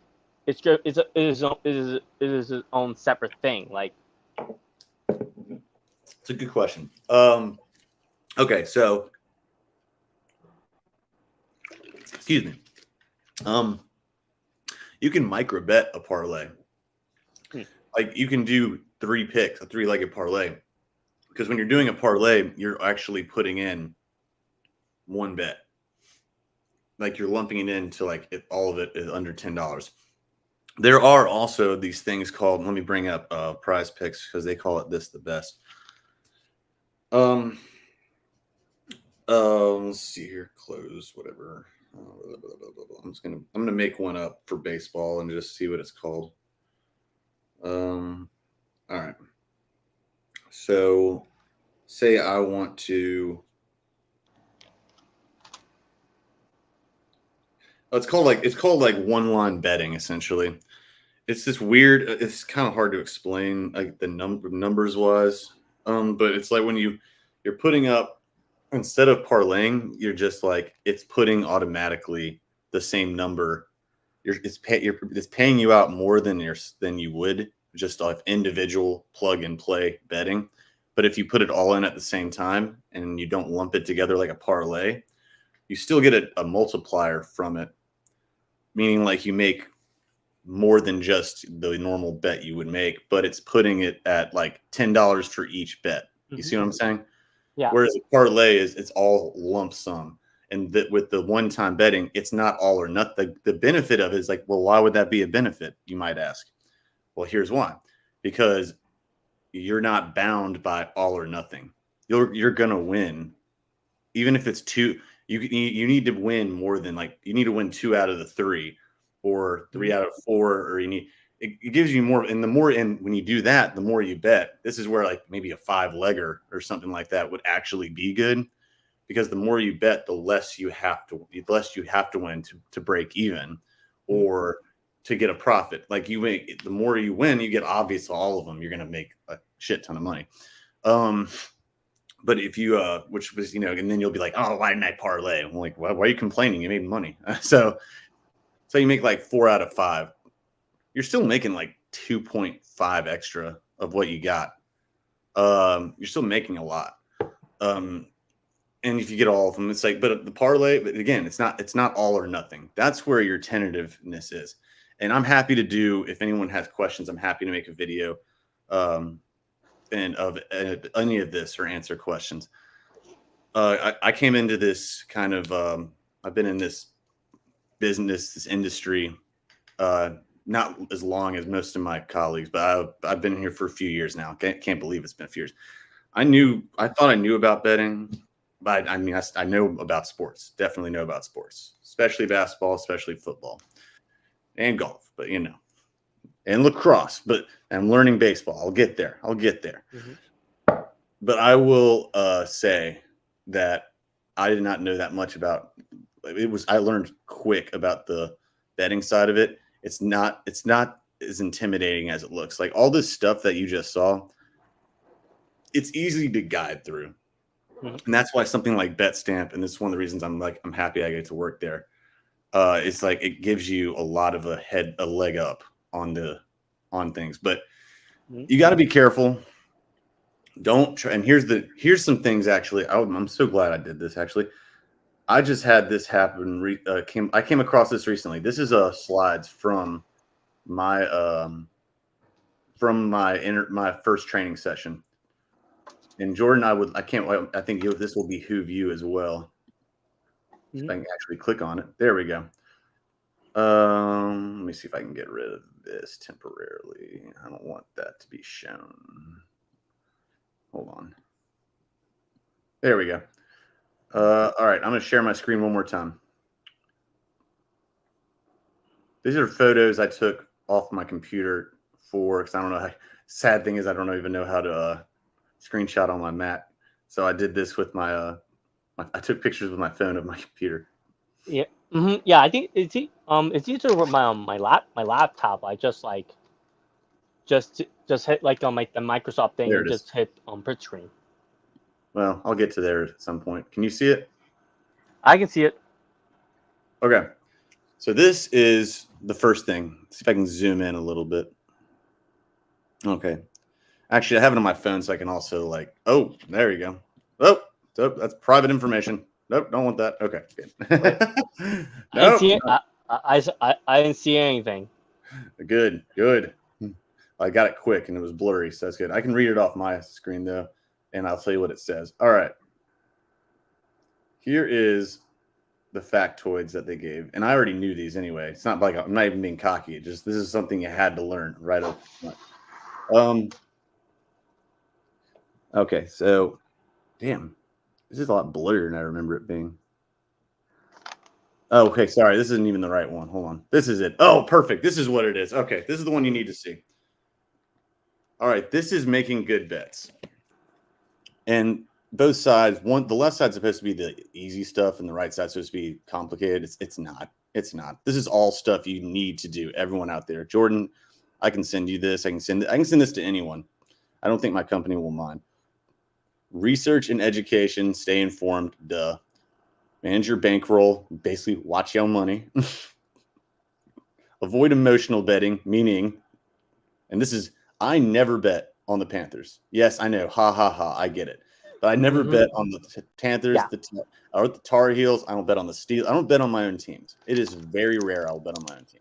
S3: it's its own separate thing? Like
S1: It's a good question. Okay, so excuse me. You can micro bet a parlay. Like you can do 3 picks, a 3-legged parlay. Because when you're doing a parlay, you're actually putting in 1 bet. Like you're lumping it into like all of it is under $10. There are also these things called, let me bring up Prize Picks because they call it this the best. Let's see here, close, whatever. I'm gonna make one up for baseball and just see what it's called. All right. So say I want to. It's called like one line betting essentially. It's this weird. It's kind of hard to explain like the numbers wise. But it's like when you're putting up. Instead of parlaying, you're just like it's putting automatically the same number. It's paying you out more than you would just off individual plug and play betting. But if you put it all in at the same time and you don't lump it together like a parlay, you still get a multiplier from it, meaning like you make more than just the normal bet you would make, but it's putting it at like $10 for each bet. You see what I'm saying?
S3: yeah.
S1: Whereas a parlay it's all lump sum. And that with the one-time betting, it's not all or nothing. The benefit of it is like, well, why would that be a benefit? You might ask. Well, here's why. Because you're not bound by all or nothing. You're gonna win, even if it's 2. You need to win more than like you need to win 2 out of the 3, or 3 out of 4, or you need. It gives you more, and when you do that, the more you bet. This is where like maybe a 5-legger or something like that would actually be good, because the more you bet, the less you have to win to break even, or to get a profit. Like the more you win, you get obviously all of them. You're gonna make a shit ton of money. But if you which was and then you'll be like, oh, why didn't I parlay? I'm like, why are you complaining? You made money. So you make like 4 out of 5. You're still making like 2.5 extra of what you got. You're still making a lot. And if you get all of them, it's like, but the parlay, but again, it's not all or nothing. That's where your tentativeness is. And I'm happy to do, if anyone has questions, I'm happy to make a video and of any of this or answer questions. I came into this kind of, I've been in this business, this industry, not as long as most of my colleagues, but I've been here for a few years now. Can't believe it's been a few years. I thought I knew about betting, but I mean, I know about sports. Definitely know about sports, especially basketball, especially football, and golf. But and lacrosse. But I'm learning baseball. I'll get there. Mm-hmm. But I will say that I did not know that much about I learned quick about the betting side of it. It's not as intimidating as it looks. Like all this stuff that you just saw, it's easy to guide through.
S3: Mhm.
S1: And that's why something like BetStamp, and this is one of the reasons I'm happy I get to work there. It's like it gives you a lot of a leg up on things. But you got to be careful. Don't try. And here's some things actually. I'm so glad I did this actually. I just had this happen. I came across this recently. This is slides from my my first training session. And Jordan, I think this will behoove you as well. If I can actually click on it. There we go. Let me see if I can get rid of this temporarily. I don't want that to be shown. Hold on. There we go. All right, I'm going to share my screen one more time. These are photos I took off my computer because I don't know. Sad thing is I don't even know how to screenshot on my Mac. So I did this with I took pictures with my phone of my computer.
S3: Yeah. Mm-hmm. Yeah, I think it's easier with my laptop. I just hit like on the Microsoft thing and just hit print screen.
S1: Well, I'll get to there at some point. Can you see it?
S3: I can see it.
S1: Okay. So this is the first thing. Let's see if I can zoom in a little bit. Okay. Actually, I have it on my phone so I can also oh, there you go. Oh, that's private information. Nope, don't want that. Okay, good.
S3: Nope. I didn't see anything.
S1: Good. I got it quick and it was blurry, so that's good. I can read it off my screen though, and I'll tell you what it says. All right. Here is the factoids that they gave, and I already knew these anyway. It's not like I'm not even being cocky. This is something you had to learn right up front. Okay, so damn, this is a lot blurrier than I remember it being. Oh, okay, sorry, this isn't even the right one. Hold on, this is it. Oh, perfect. This is what it is. Okay, this is the one you need to see. All right, this is making good bets, and both sides. The left side's supposed to be the easy stuff, and the right side's supposed to be complicated. It's not. It's not. This is all stuff you need to do. Everyone out there, Jordan, I can send you this. I can send this to anyone. I don't think my company will mind. Research and education. Stay informed. Duh. Manage your bankroll. Basically, watch your money. Avoid emotional betting, meaning, and this is, I never bet on the Panthers. Yes, I know. Ha, ha, ha. I get it. But I never bet on the Panthers, or the Tar Heels. I don't bet on the Steelers. I don't bet on my own teams. It is very rare I'll bet on my own team.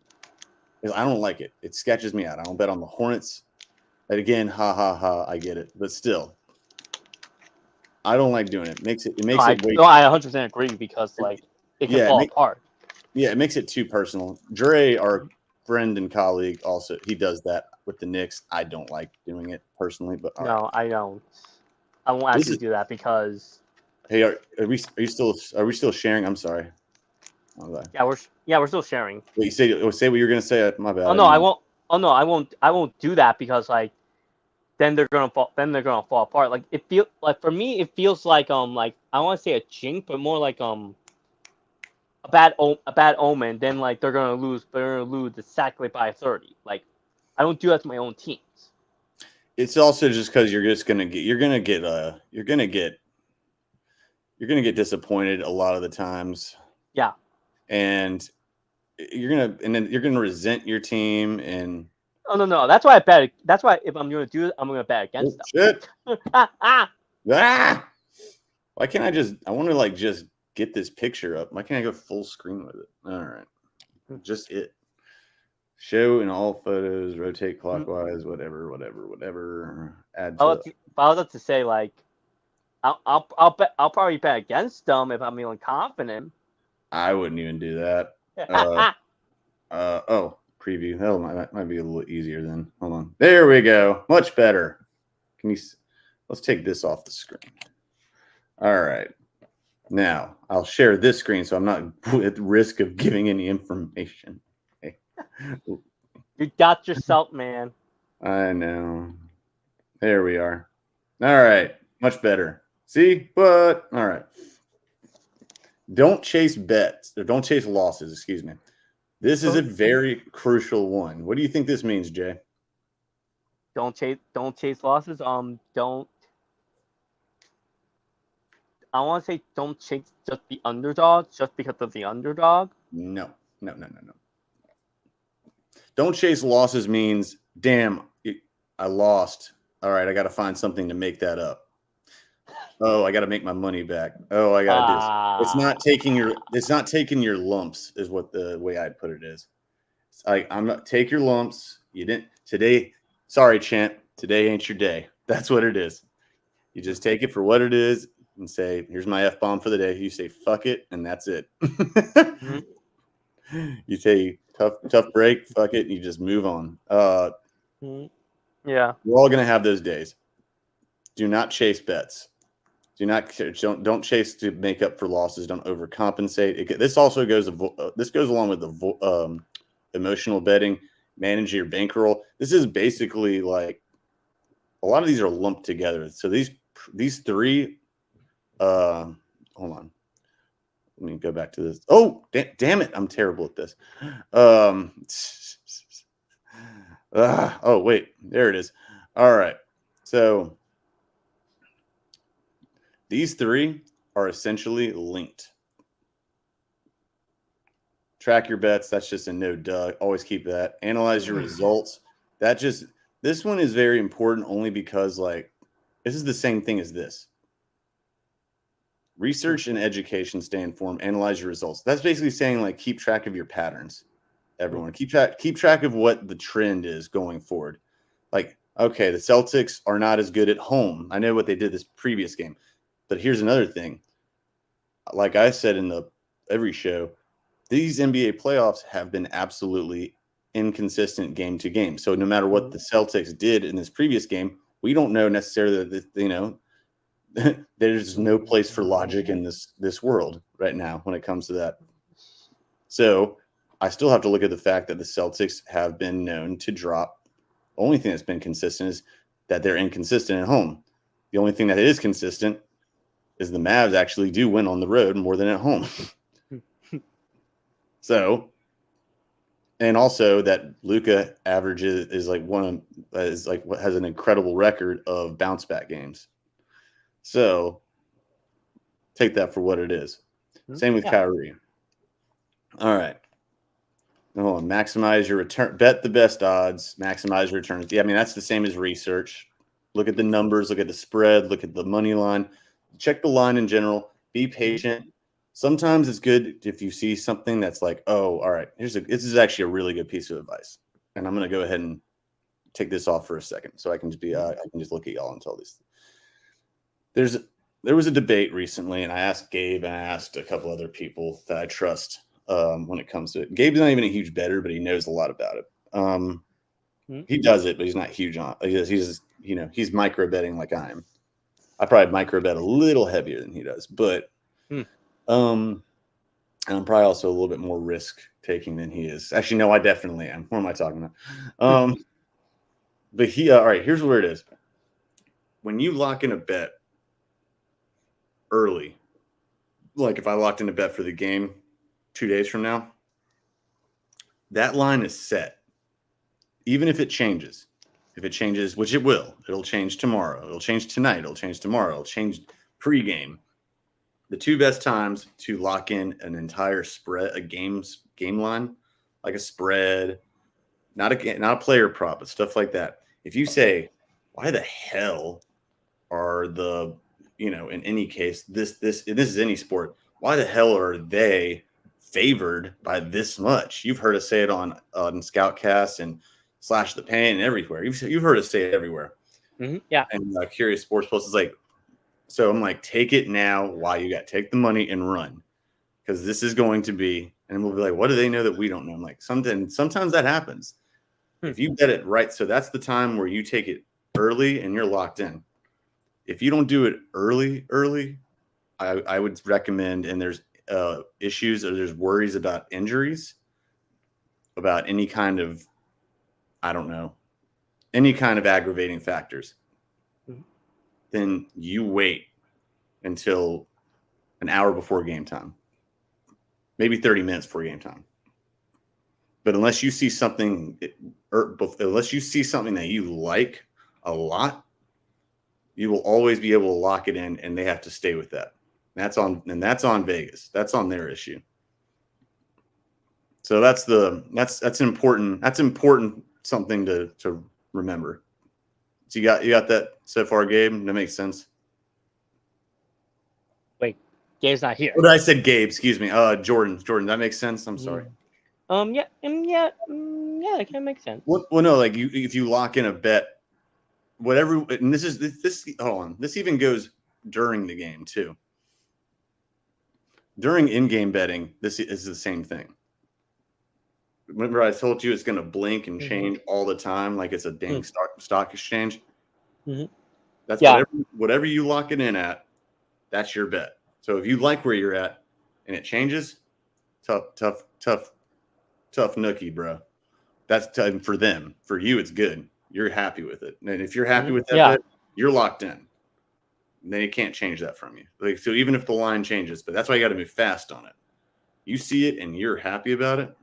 S1: Because I don't like it. It sketches me out. I don't bet on the Hornets. And again, ha, ha, ha. I get it. But still, I don't like doing it. It makes it way.
S3: I 100% agree because it can fall apart.
S1: Yeah, it makes it too personal. Dre, our friend and colleague, also he does that with the Knicks. I don't like doing it personally, but
S3: no, I don't. I won't actually do that because.
S1: Hey, are we still sharing? I'm sorry.
S3: Okay. Yeah, we're still sharing.
S1: Wait, say what you're gonna say. My bad.
S3: Oh no, I won't. Oh no, I won't do that because then they're gonna fall apart. Like for me, it feels like I want to say a jinx, but more like a bad omen. Then they're gonna lose exactly by 30. Like I don't do that to my own teams.
S1: It's also just because you're gonna get disappointed a lot of the times.
S3: Yeah.
S1: And then you're gonna resent your team and.
S3: Oh no! That's why I bet. That's why if I'm gonna do it, I'm gonna bet against them.
S1: Shit. Why can't I just? I want to just get this picture up. Why can't I go full screen with it? All right, just it. Show in all photos. Rotate clockwise. Whatever. Add.
S3: I was about to say I'll bet. I'll probably bet against them if I'm feeling confident.
S1: I wouldn't even do that. Oh. Preview. Hell, might be a little easier then. Hold on. There we go. Much better. Let's take this off the screen. All right. Now I'll share this screen so I'm not at risk of giving any information. Okay.
S3: You got yourself, man.
S1: I know. There we are. All right. Much better. See? But all right. Don't chase bets or don't chase losses. Excuse me. This is a very crucial one. What do you think this means, Jay?
S3: Don't chase losses. Don't. I want to say don't chase just the underdog just because of the underdog.
S1: No. Don't chase losses means, damn, I lost. All right, I got to find something to make that up. Oh, I got to make my money back. Oh, I got to do this. It's not taking your lumps is what the way I'd put it is. It's like, I'm not take your lumps. You didn't today. Sorry, champ. Today ain't your day. That's what it is. You just take it for what it is and say, here's my F-bomb for the day. You say, fuck it. And that's it.
S3: Mm-hmm.
S1: You say tough break, fuck it. And you just move on.
S3: Yeah.
S1: We're all going to have those days. Do not chase bets. Don't chase to make up for losses. Don't overcompensate. This also goes along with the emotional betting, manage your bankroll. This is basically like a lot of these are lumped together. So these three, hold on. Let me go back to this. Oh, damn it. I'm terrible at this. Oh, wait, there it is. All right. So these three are essentially linked. Track your bets. That's just a no duh. Always keep that. Analyze your results. This one is very important only because this is the same thing as this. Research and education, stay informed, analyze your results. That's basically saying keep track of your patterns. Everyone keep track of what the trend is going forward. Okay, the Celtics are not as good at home. I know what they did this previous game, but here's another thing. Like I said in every show, these NBA playoffs have been absolutely inconsistent game to game. So no matter what the Celtics did in this previous game, we don't know necessarily that there's no place for logic in this world right now when it comes to that. So I still have to look at the fact that the Celtics have been known to drop. The only thing that's been consistent is that they're inconsistent at home. The only thing that is consistent is the Mavs actually do win on the road more than at home. So, and also that Luka averages has an incredible record of bounce back games. So take that for what it is. Same with Kyrie. All right. Hold on. Maximize your return. Bet the best odds. Maximize your returns. Yeah, I mean, that's the same as research. Look at the numbers. Look at the spread. Look at the money line. Check the line in general. Be patient. Sometimes it's good if you see something that's like, oh, all right, this is actually a really good piece of advice. And I'm going to go ahead and take this off for a second so I can just look at y'all and tell these. There was a debate recently, and I asked Gabe and I asked a couple other people that I trust when it comes to it. Gabe's not even a huge bettor, but he knows a lot about it. He does it, but he's not huge on it. He's micro betting like I am. I probably micro bet a little heavier than he does, but and I'm probably also a little bit more risk taking than he is. Actually, no, I definitely am. What am I talking about? But all right, here's where it is. When you lock in a bet early, like if I locked in a bet for the game 2 days from now, that line is set. Even if it changes, which it will, it'll change tomorrow. It'll change tonight. It'll change tomorrow. It'll change pregame. The two best times to lock in an entire spread, a game line, like a spread, not a player prop, but stuff like that. If you say, why the hell are in any case, this is any sport, why the hell are they favored by this much? You've heard us say it on ScOutCast and Slash the Pain and everywhere. You've heard us say it everywhere.
S3: Yeah.
S1: And Curious Sports Post is like, so I'm like, take it now while you take the money and run. Because this is going to be, and we'll be like, what do they know that we don't know? I'm like, sometimes that happens. If you bet it right, so that's the time where you take it early and you're locked in. If you don't do it early, I would recommend, and there's issues or there's worries about injuries, about any kind of, I don't know, any kind of aggravating factors, then you wait until an hour before game time. maybe 30 minutes before game time. But unless you see something, unless you see something that you like a lot, you will always be able to lock it in, and they have to stay with that. That's on Vegas. That's on their issue. So that's important. That's important something to remember. So you got that so far, Gabe? That makes sense.
S3: Wait, Gabe's not here.
S1: What did I said, Gabe? Excuse me. Jordan. That makes sense. I'm sorry.
S3: Yeah, that can make sense.
S1: Well, no, like if you lock in a bet, whatever, and this. Hold on. This even goes during the game too. During in-game betting, this is the same thing. Remember, I told you it's going to blink and change all the time, like it's a dang stock exchange. That's whatever you lock it in at. That's your bet. So if you like where you're at and it changes, tough nookie, bro. That's for them. For you, it's good. You're happy with it. And if you're happy with that bet, you're locked in. They can't change that from you. Like, so even if the line changes, but that's why you got to move fast on it. You see it and you're happy about it.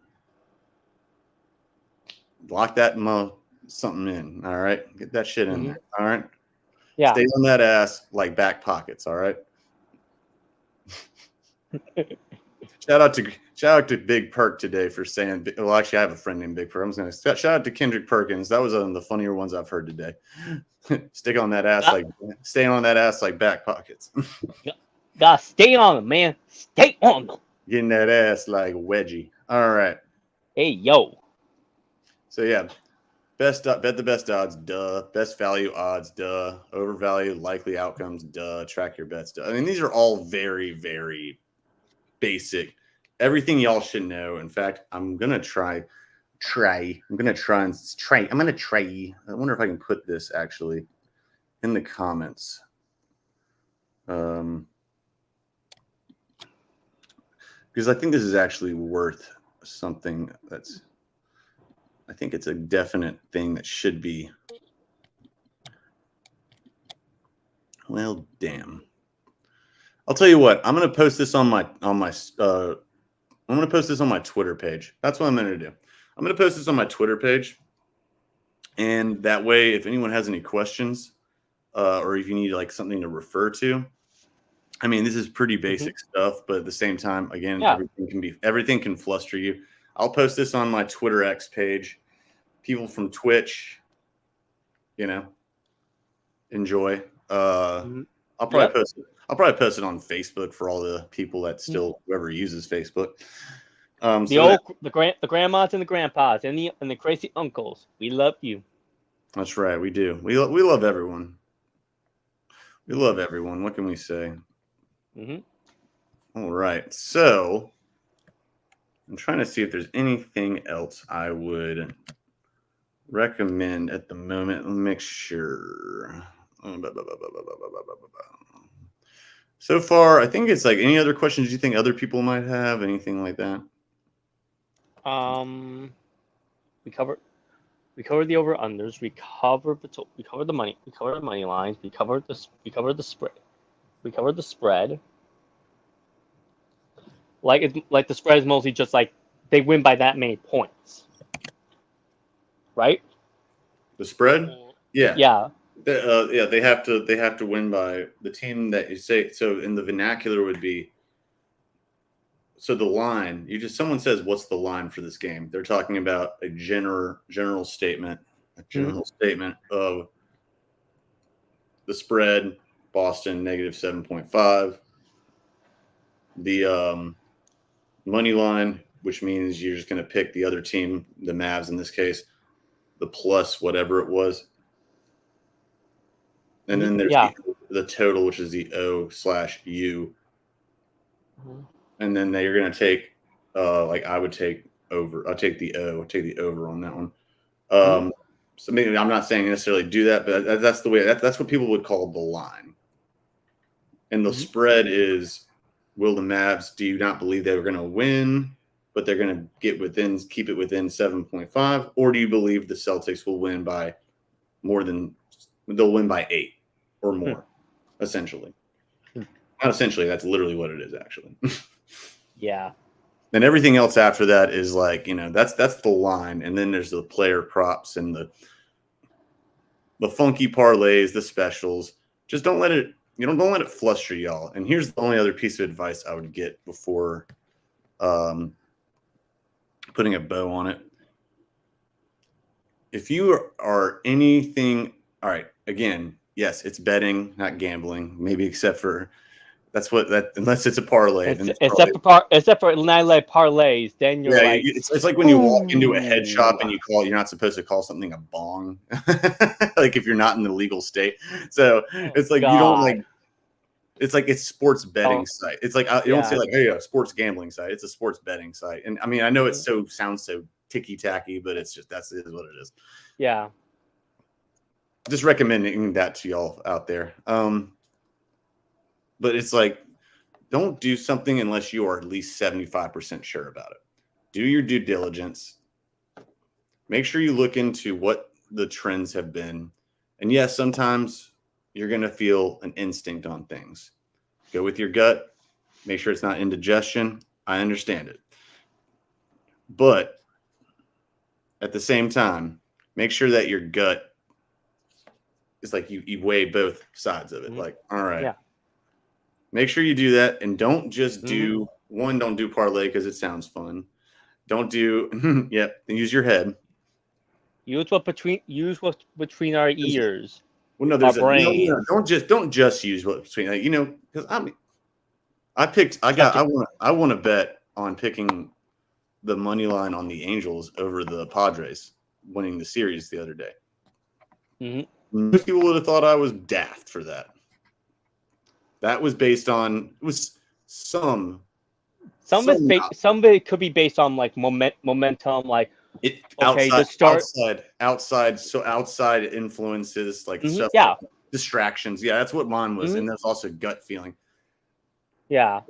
S1: Lock that something in. All right. Get that shit in there. All right.
S3: Yeah.
S1: Stay on that ass like back pockets. All right. Shout out to Big Perk today for saying. Well, actually, I have a friend named Big Perk. I'm just gonna shout out to Kendrick Perkins. That was one of the funnier ones I've heard today. Stay on that ass like back pockets.
S3: Gotta stay on them, man. Stay on them.
S1: Getting that ass like wedgie. All right.
S3: Hey yo.
S1: So yeah, bet the best odds. Duh. Best value odds. Duh. Overvalue likely outcomes. Duh. Track your bets. Duh. I mean, these are all very, very basic. Everything y'all should know. In fact, I'm gonna try. I wonder if I can put this actually in the comments. Because I think this is actually worth something that's. I think it's a definite thing that should be. Well, damn. I'll tell you what. I'm gonna post this on my Twitter page. That's what I'm gonna do. I'm gonna post this on my Twitter page, and that way, if anyone has any questions, or if you need like something to refer to, I mean, this is pretty basic stuff, but at the same time, again, everything can fluster you. I'll post this on my Twitter X page. People from Twitch, enjoy. I'll probably post it. I'll probably post it on Facebook for all the people that still whoever uses Facebook.
S3: The grandmas and the grandpas and the crazy uncles. We love you.
S1: That's right. We do. We love everyone. We love everyone. What can we say? All right. So I'm trying to see if there's anything else I would recommend at the moment. Let me make sure. So far, I think it's like any other questions you think other people might have, anything like that.
S3: We covered the over unders. We covered the money. We covered the money lines. We covered the spread. We covered the spread. Like the spread is mostly just like they win by that many points, right?
S1: The spread, yeah.
S3: Yeah.
S1: They have to win by the team that you say. So in the vernacular would be. So the line, someone says, what's the line for this game? They're talking about a general statement, statement of the spread, Boston -7.5. The money line, which means you're just going to pick the other team, the Mavs in this case, the plus whatever it was. And then there's the total, which is the O/U. And then you're going to take, I would take over. I'll take the O. I'll take the over on that one. So maybe I'm not saying necessarily do that, but that's the way. That's what people would call the line. And the spread is, will the Mavs? Do you not believe they were going to win, but they're going to keep it within 7.5, or do you believe the Celtics will win by more than? They'll win by 8 or more, essentially. Not essentially. That's literally what it is, actually.
S3: Yeah.
S1: And everything else after that is like, that's the line. And then there's the player props and the funky parlays, the specials. Just don't let it, don't let it fluster y'all. And here's the only other piece of advice I would get before putting a bow on it. If you are anything, all right, again, yes, it's betting, not gambling, maybe except for unless it's a parlay.
S3: Except for nine-leg parlays, then you're like,
S1: it's like when you walk into a head shop and you're not supposed to call something a bong, like if you're not in the legal state. So it's like, you don't like, it's like it's sports betting site. It's like you don't say like, hey, a sports gambling site. It's a sports betting site. And I mean, I know it sounds so ticky tacky, but it's just is what it is.
S3: Yeah.
S1: Just recommending that to y'all out there. But it's like, don't do something unless you are at least 75% sure about it. Do your due diligence. Make sure you look into what the trends have been. And yes, sometimes you're going to feel an instinct on things. Go with your gut. Make sure it's not indigestion. I understand it. But at the same time, make sure that your gut is like you weigh both sides of it. Like, all right.
S3: Yeah.
S1: Make sure you do that, and don't just do don't do parlay because it sounds fun. Don't do use your head.
S3: Use what's between our ears.
S1: Well, no, there's don't just use what's between because I want to bet on picking the money line on the Angels over the Padres winning the series the other day. Most people would have thought I was daft for that. That was based on some of it could be based on like momentum, like outside influences, like stuff, like distractions. Yeah, that's what mine was, and there's also gut feeling.
S3: Yeah,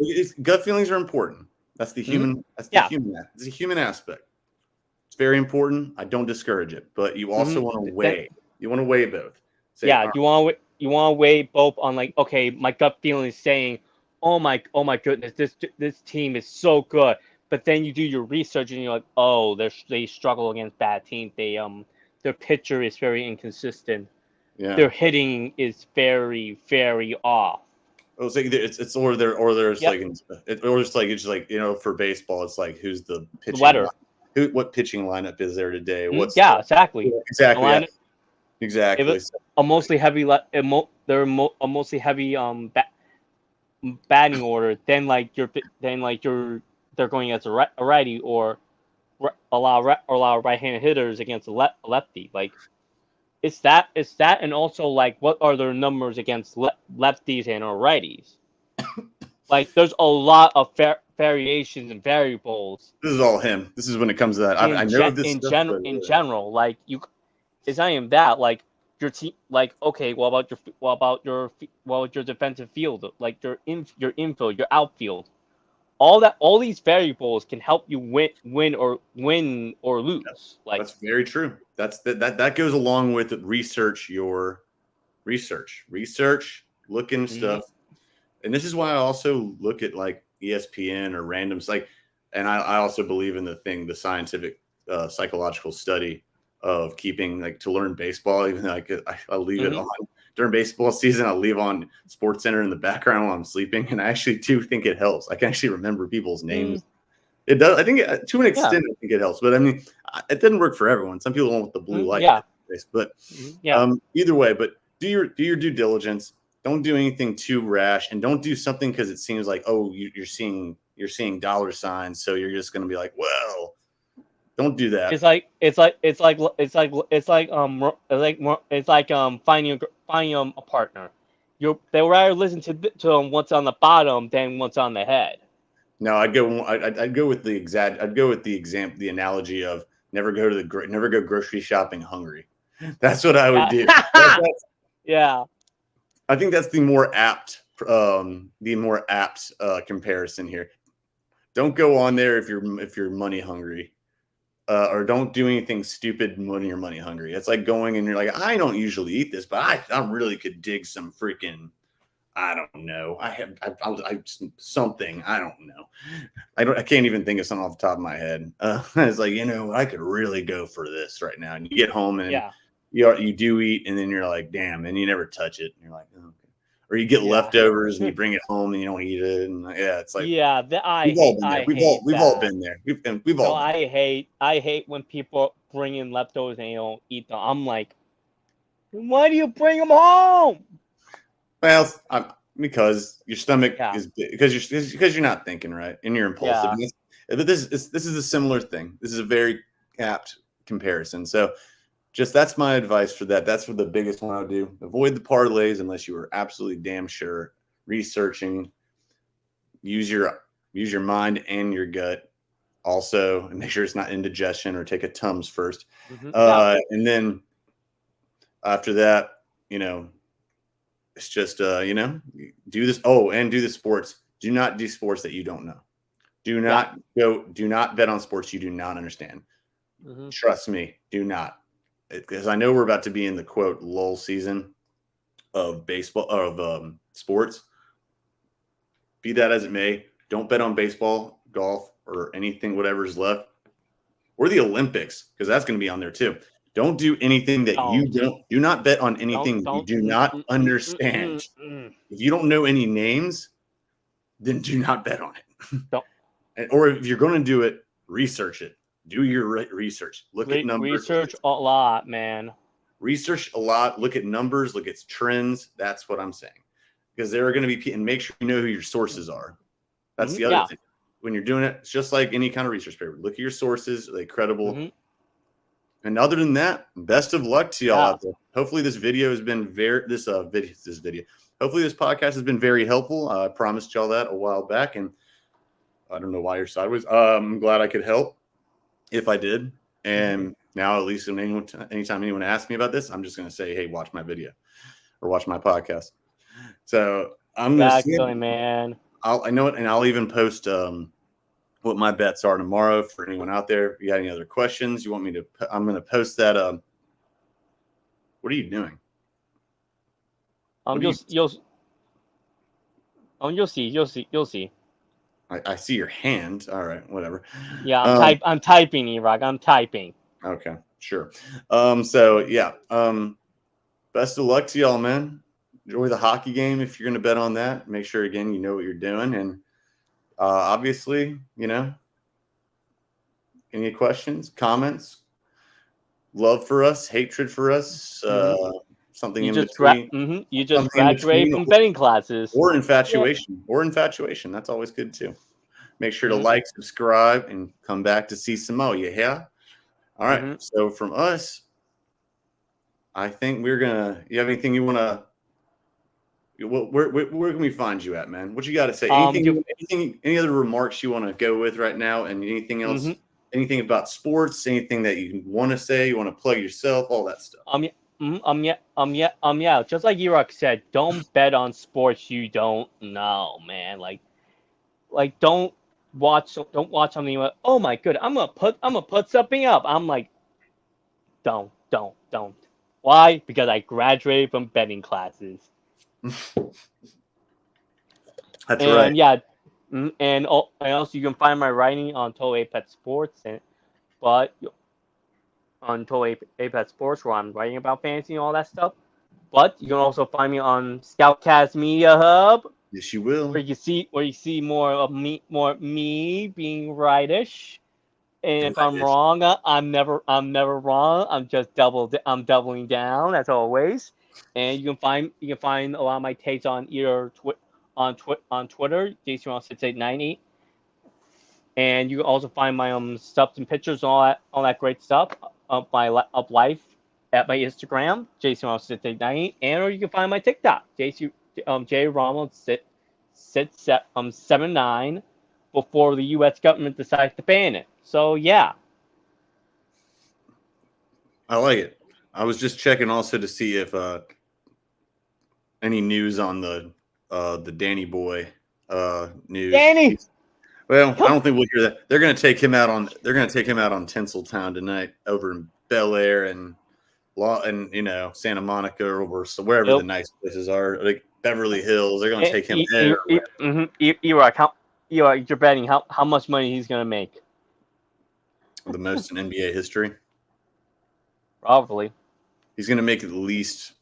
S1: gut feelings are important. That's the human. That's the human. It's a human aspect. It's very important. I don't discourage it, but you also want to weigh. You want to weigh both.
S3: You want to weigh both on like, okay, my gut feeling is saying, oh my goodness, this team is so good. But then you do your research and you're like, oh, they struggle against bad teams. Their pitcher is very inconsistent. Yeah. Their hitting is very, very off.
S1: It's like it's or there's like it's like for baseball, it's like who's the pitching what pitching lineup is there today?
S3: Exactly.
S1: Exactly.
S3: If a mostly heavy they're a mostly heavy batting order, then they're going against a righty or allow right-handed hitters against a lefty. Like it's that, and also like what are their numbers against lefties and or righties? Like there's a lot of variations and variables.
S1: This is all him. This is when it comes to that. I know this
S3: in general, like it's not even that. Like your team, like okay, what about your defensive field, like your infield, your outfield, all these variables can help you win or lose.
S1: That's very true. That goes along with research. Look into stuff, and this is why I also look at like ESPN or randoms. Like, and I also believe in the scientific psychological study of keeping like to learn baseball, even though I leave it on during baseball season. I'll leave on Sports Center in the background while I'm sleeping, and I actually do think it helps. I can actually remember people's names. It does. I think to an extent, I think it helps, but I mean, it doesn't work for everyone. Some people don't want the blue light. But either way, but do your due diligence. Don't do anything too rash, and don't do something because it seems like you're seeing dollar signs, so you're just going to be like, well. Don't do that.
S3: It's like finding a partner. They would rather listen to what's on the bottom than what's on the head.
S1: No, I'd go with the analogy of never go grocery shopping hungry. That's what I would do.
S3: Yeah.
S1: I think that's the more apt comparison here. Don't go on there if you're money hungry. Or don't do anything stupid when you're money hungry. It's like going and you're like, I don't usually eat this, but I really could dig some freaking I don't know. I something. I don't know. I can't even think of something off the top of my head. It's like, I could really go for this right now. And you get home and
S3: Yeah.
S1: you do eat, and then you're like, damn, and you never touch it. And you're like, oh, okay. Or you get leftovers and you bring it home and you don't eat it. And it's like,
S3: Yeah,
S1: we've all been there. We've all been there. We've all.
S3: I hate when people bring in leftovers and you don't eat them. I'm like, why do you bring them home?
S1: Well, because your stomach is because you're not thinking right and you're impulsive.
S3: Yeah.
S1: But this is a similar thing. This is a very apt comparison. So that's my advice for that. That's what the biggest one I would do. Avoid the parlays unless you are absolutely damn sure. Researching, use your mind and your gut also, and make sure it's not indigestion, or take a Tums first. And then after that, it's just do this. Oh, and do the sports. Do not do sports that you don't know. Do not bet on sports you do not understand. Trust me, do not. Because I know we're about to be in the quote lull season of baseball, of sports. Be that as it may, don't bet on baseball, golf, or anything, whatever's left, or the Olympics, because that's going to be on there too. Don't do anything that you don't. Do not bet on anything you do not understand. If you don't know any names, then do not bet on it. Or if you're going to do it, research it. Do your research. Look at numbers.
S3: Research a lot, man.
S1: Research a lot. Look at numbers. Look at trends. That's what I'm saying. Because there are going to be, and make sure you know who your sources are. That's the other thing. When you're doing it, it's just like any kind of research paper. Look at your sources. Are they credible? And other than that, best of luck to y'all out there. Hopefully this video has been Hopefully this podcast has been very helpful. I promised y'all that a while back, and I don't know why you're sideways. I'm glad I could help if I did. And now, at least anytime anyone asks me about this, I'm just going to say, hey, watch my video or watch my podcast. So I'm going to
S3: man.
S1: I know it, and I'll even post what my bets are tomorrow for anyone out there. If you got any other questions you want me to, I'm going to post that. What are you doing?
S3: You'll see.
S1: I see your hand. All right, whatever.
S3: Yeah, I'm typing, Iraq. I'm typing.
S1: Okay, sure. So yeah. Best of luck to y'all, man. Enjoy the hockey game if you're going to bet on that. Make sure again you know what you're doing, and obviously, any questions, comments, love for us, hatred for us, something in between.
S3: You just graduated from betting classes,
S1: or infatuation, That's always good too. Make sure to like, subscribe, and come back to see some more. Yeah. All right. So from us, I think we're gonna. You have anything you want to? Where can we find you at, man? What you got to say? Any other remarks you want to go with right now, and anything else? Anything about sports? Anything that you want to say? You want to plug yourself? All that stuff.
S3: Yeah. Just like Iraq said, don't bet on sports you don't know, man. Like don't watch something. Like, oh my good, I'm gonna put something up. I'm like, don't. Why? Because I graduated from betting classes.
S1: That's right.
S3: Yeah, and also you can find my writing on Total Apex Sports, on Total Apex Sports, where I'm writing about fantasy and all that stuff. But you can also find me on ScOutCast Media Hub.
S1: Yes, you will.
S3: Where you see more of me being rightish. And if I'm wrong, I'm never wrong. I'm doubling down as always. And you can find a lot of my takes on either on Twitter, JC689, and you can also find my stuff and pictures and all that great stuff of life at my Instagram, JC689, and or you can find my TikTok, JRonald79, before the U.S. government decides to ban it. So yeah.
S1: I like it. I was just checking also to see if any news on the Danny Boy news.
S3: Danny.
S1: Well, I don't think we'll hear that. They're going to take him out on Tinseltown tonight over in Bel Air and Santa Monica or wherever the nice places are. Like Beverly Hills. They're going to take him everywhere.
S3: You're betting how much money he's gonna make.
S1: The most in NBA history.
S3: Probably.
S1: He's going to make at least.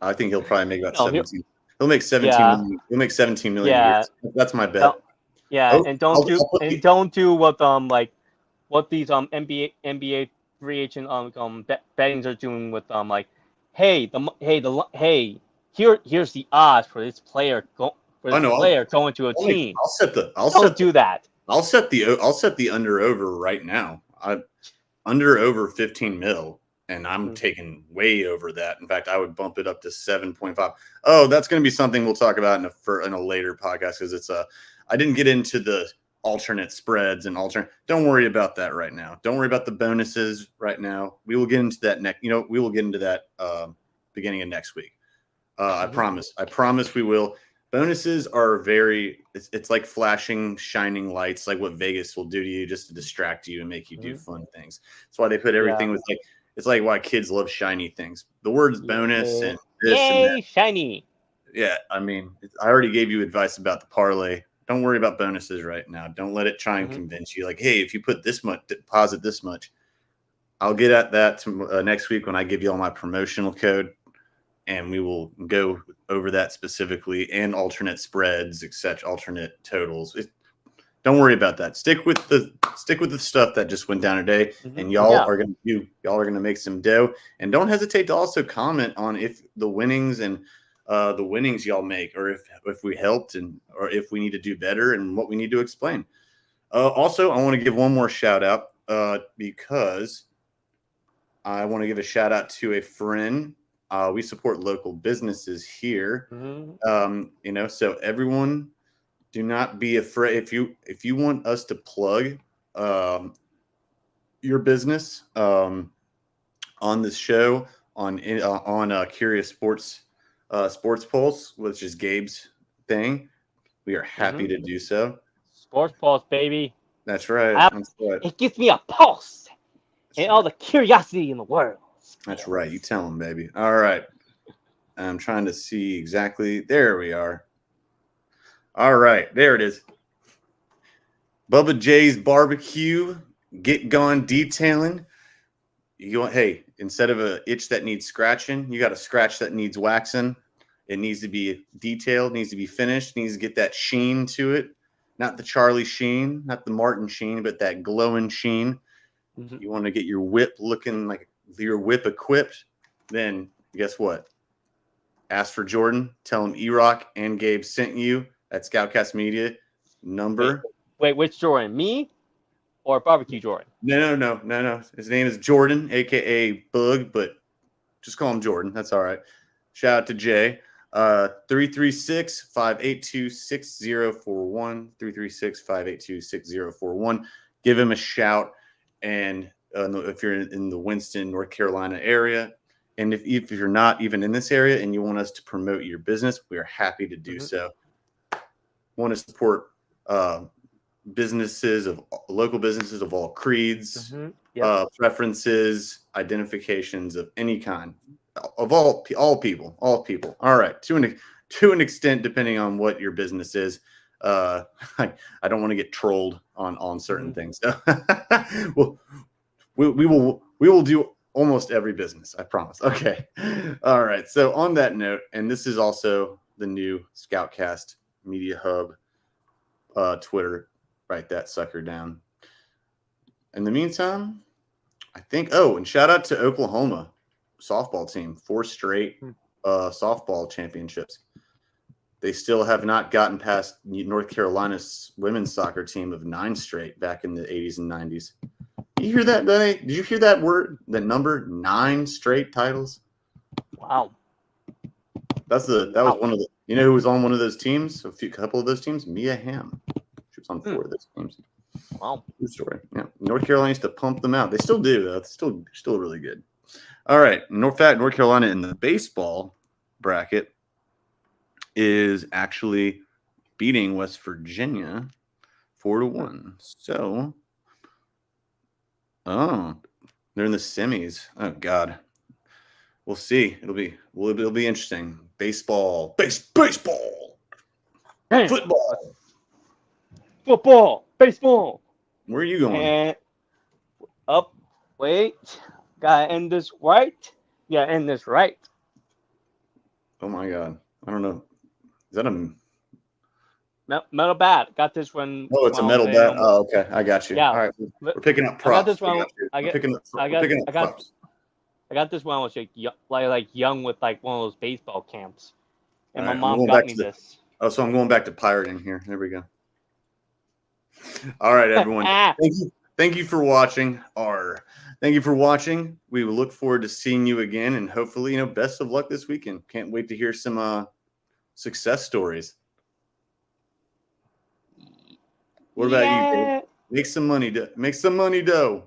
S1: I think he'll probably make about
S3: No,
S1: 17. He'll make 17
S3: Yeah.
S1: million. He'll make 17 million a
S3: Yeah.
S1: year. That's my bet.
S3: Don't- Yeah,
S1: Oh,
S3: and
S1: I'll
S3: don't do what what these NBA free agent bettings are doing with hey here's the odds for this player going to a team. Don't do that.
S1: I'll set the under over right now. Under over 15 mil, and I'm taking way over that. In fact, I would bump it up to 7.5. Oh, that's going to be something we'll talk about in a later podcast, because it's I didn't get into the alternate spreads and Don't worry about that right now. Don't worry about the bonuses right now. We will get into that we will get into that beginning of next week. I promise we will. Bonuses are it's like flashing, shining lights, like what Vegas will do to you just to distract you and make you do fun things. That's why they put everything with it's like why kids love shiny things. The words bonus and this and that.
S3: Shiny.
S1: Yeah, I mean, I already gave you advice about the parlay. Don't worry about bonuses right now. Don't let it try and convince you. Like, hey, if you put this much, deposit this much. I'll get at that next week when I give you all my promotional code. And we will go over that specifically, and alternate spreads, etc., alternate totals. Don't worry about that. Stick with the stuff that just went down today, and y'all are gonna make some dough. And don't hesitate to also comment on if the winnings y'all make, or if we helped, or if we need to do better, and what we need to explain. Also, I want to give one more shout out because I want to give a shout out to a friend. We support local businesses here. So everyone, do not be afraid. If you want us to plug your business on this show, on Curious Sports Pulse, which is Gabe's thing, we are happy to do so.
S3: Sports Pulse, baby.
S1: That's right.
S3: It gives me a pulse and all the curiosity in the world.
S1: That's right. You tell them, baby. All right. I'm trying to see exactly. There we are. All right. There it is. Bubba J's Barbecue. Get gone detailing. Hey, instead of an itch that needs scratching, you got a scratch that needs waxing. It needs to be detailed, needs to be finished, needs to get that sheen to it. Not the Charlie Sheen, not the Martin Sheen, but that glowing sheen. You want to get your whip looking like your whip equipped, then guess what? Ask for Jordan. Tell him E-Rock and Gabe sent you at ScOutCast Media.
S3: Wait, which Jordan? Me or Barbecue Jordan?
S1: No. His name is Jordan, a.k.a. Bug, but just call him Jordan. That's all right. Shout out to Jay. 336-582-6041. 336-582-6041. Give him a shout. And if you're in the Winston, North Carolina area, and if you're not even in this area and you want us to promote your business, we are happy to do so. Want to support local businesses of all creeds, preferences, identifications of any kind, of all people. All right, to an extent, depending on what your business is. I don't want to get trolled on certain things. Well, we will do almost every business, I promise. Okay. All right. So on that note, and this is also the new ScOutCast Media Hub Twitter. Write that sucker down. In the meantime, I think, and shout out to Oklahoma softball team, 4 straight softball championships. They still have not gotten past North Carolina's women's soccer team of 9 straight back in the 80s and 90s. You hear that, Benny? Did you hear that word? That number? 9 straight titles.
S3: Wow.
S1: That was one of the. You know who was on one of those teams? A couple of those teams. Mia Hamm. She was on 4 of those teams.
S3: Wow.
S1: True story. Yeah. North Carolina used to pump them out. They still do though. It's still really good. All right. North Carolina in the baseball bracket is actually beating West Virginia 4-1. So. Oh, they're in the semis. Oh, God. we'll see. It'll be interesting. Baseball, baseball,
S3: Damn.
S1: football.
S3: Football, baseball,
S1: Where are you going?
S3: and up. Wait, gotta end this right. Yeah, end this right.
S1: Oh my God, I don't know. Is that a?
S3: Metal bat. Got this one.
S1: Oh, it's a metal bat. Oh, okay, I got you.
S3: Yeah.
S1: All right, we're picking up
S3: I got
S1: props.
S3: this one.
S1: We got you.
S3: I
S1: We're
S3: got.
S1: picking up props.
S3: I got this when I was like young with like one of those baseball camps, and
S1: All
S3: my
S1: right, I'm
S3: mom
S1: going
S3: got
S1: back
S3: me
S1: to the-
S3: this.
S1: Oh, so I'm going back to pirating here. There we go. All right, everyone. Thank you for watching. Thank you for watching. We will look forward to seeing you again, and hopefully, best of luck this weekend. Can't wait to hear some success stories. What about you, Dave? Make some money, dough.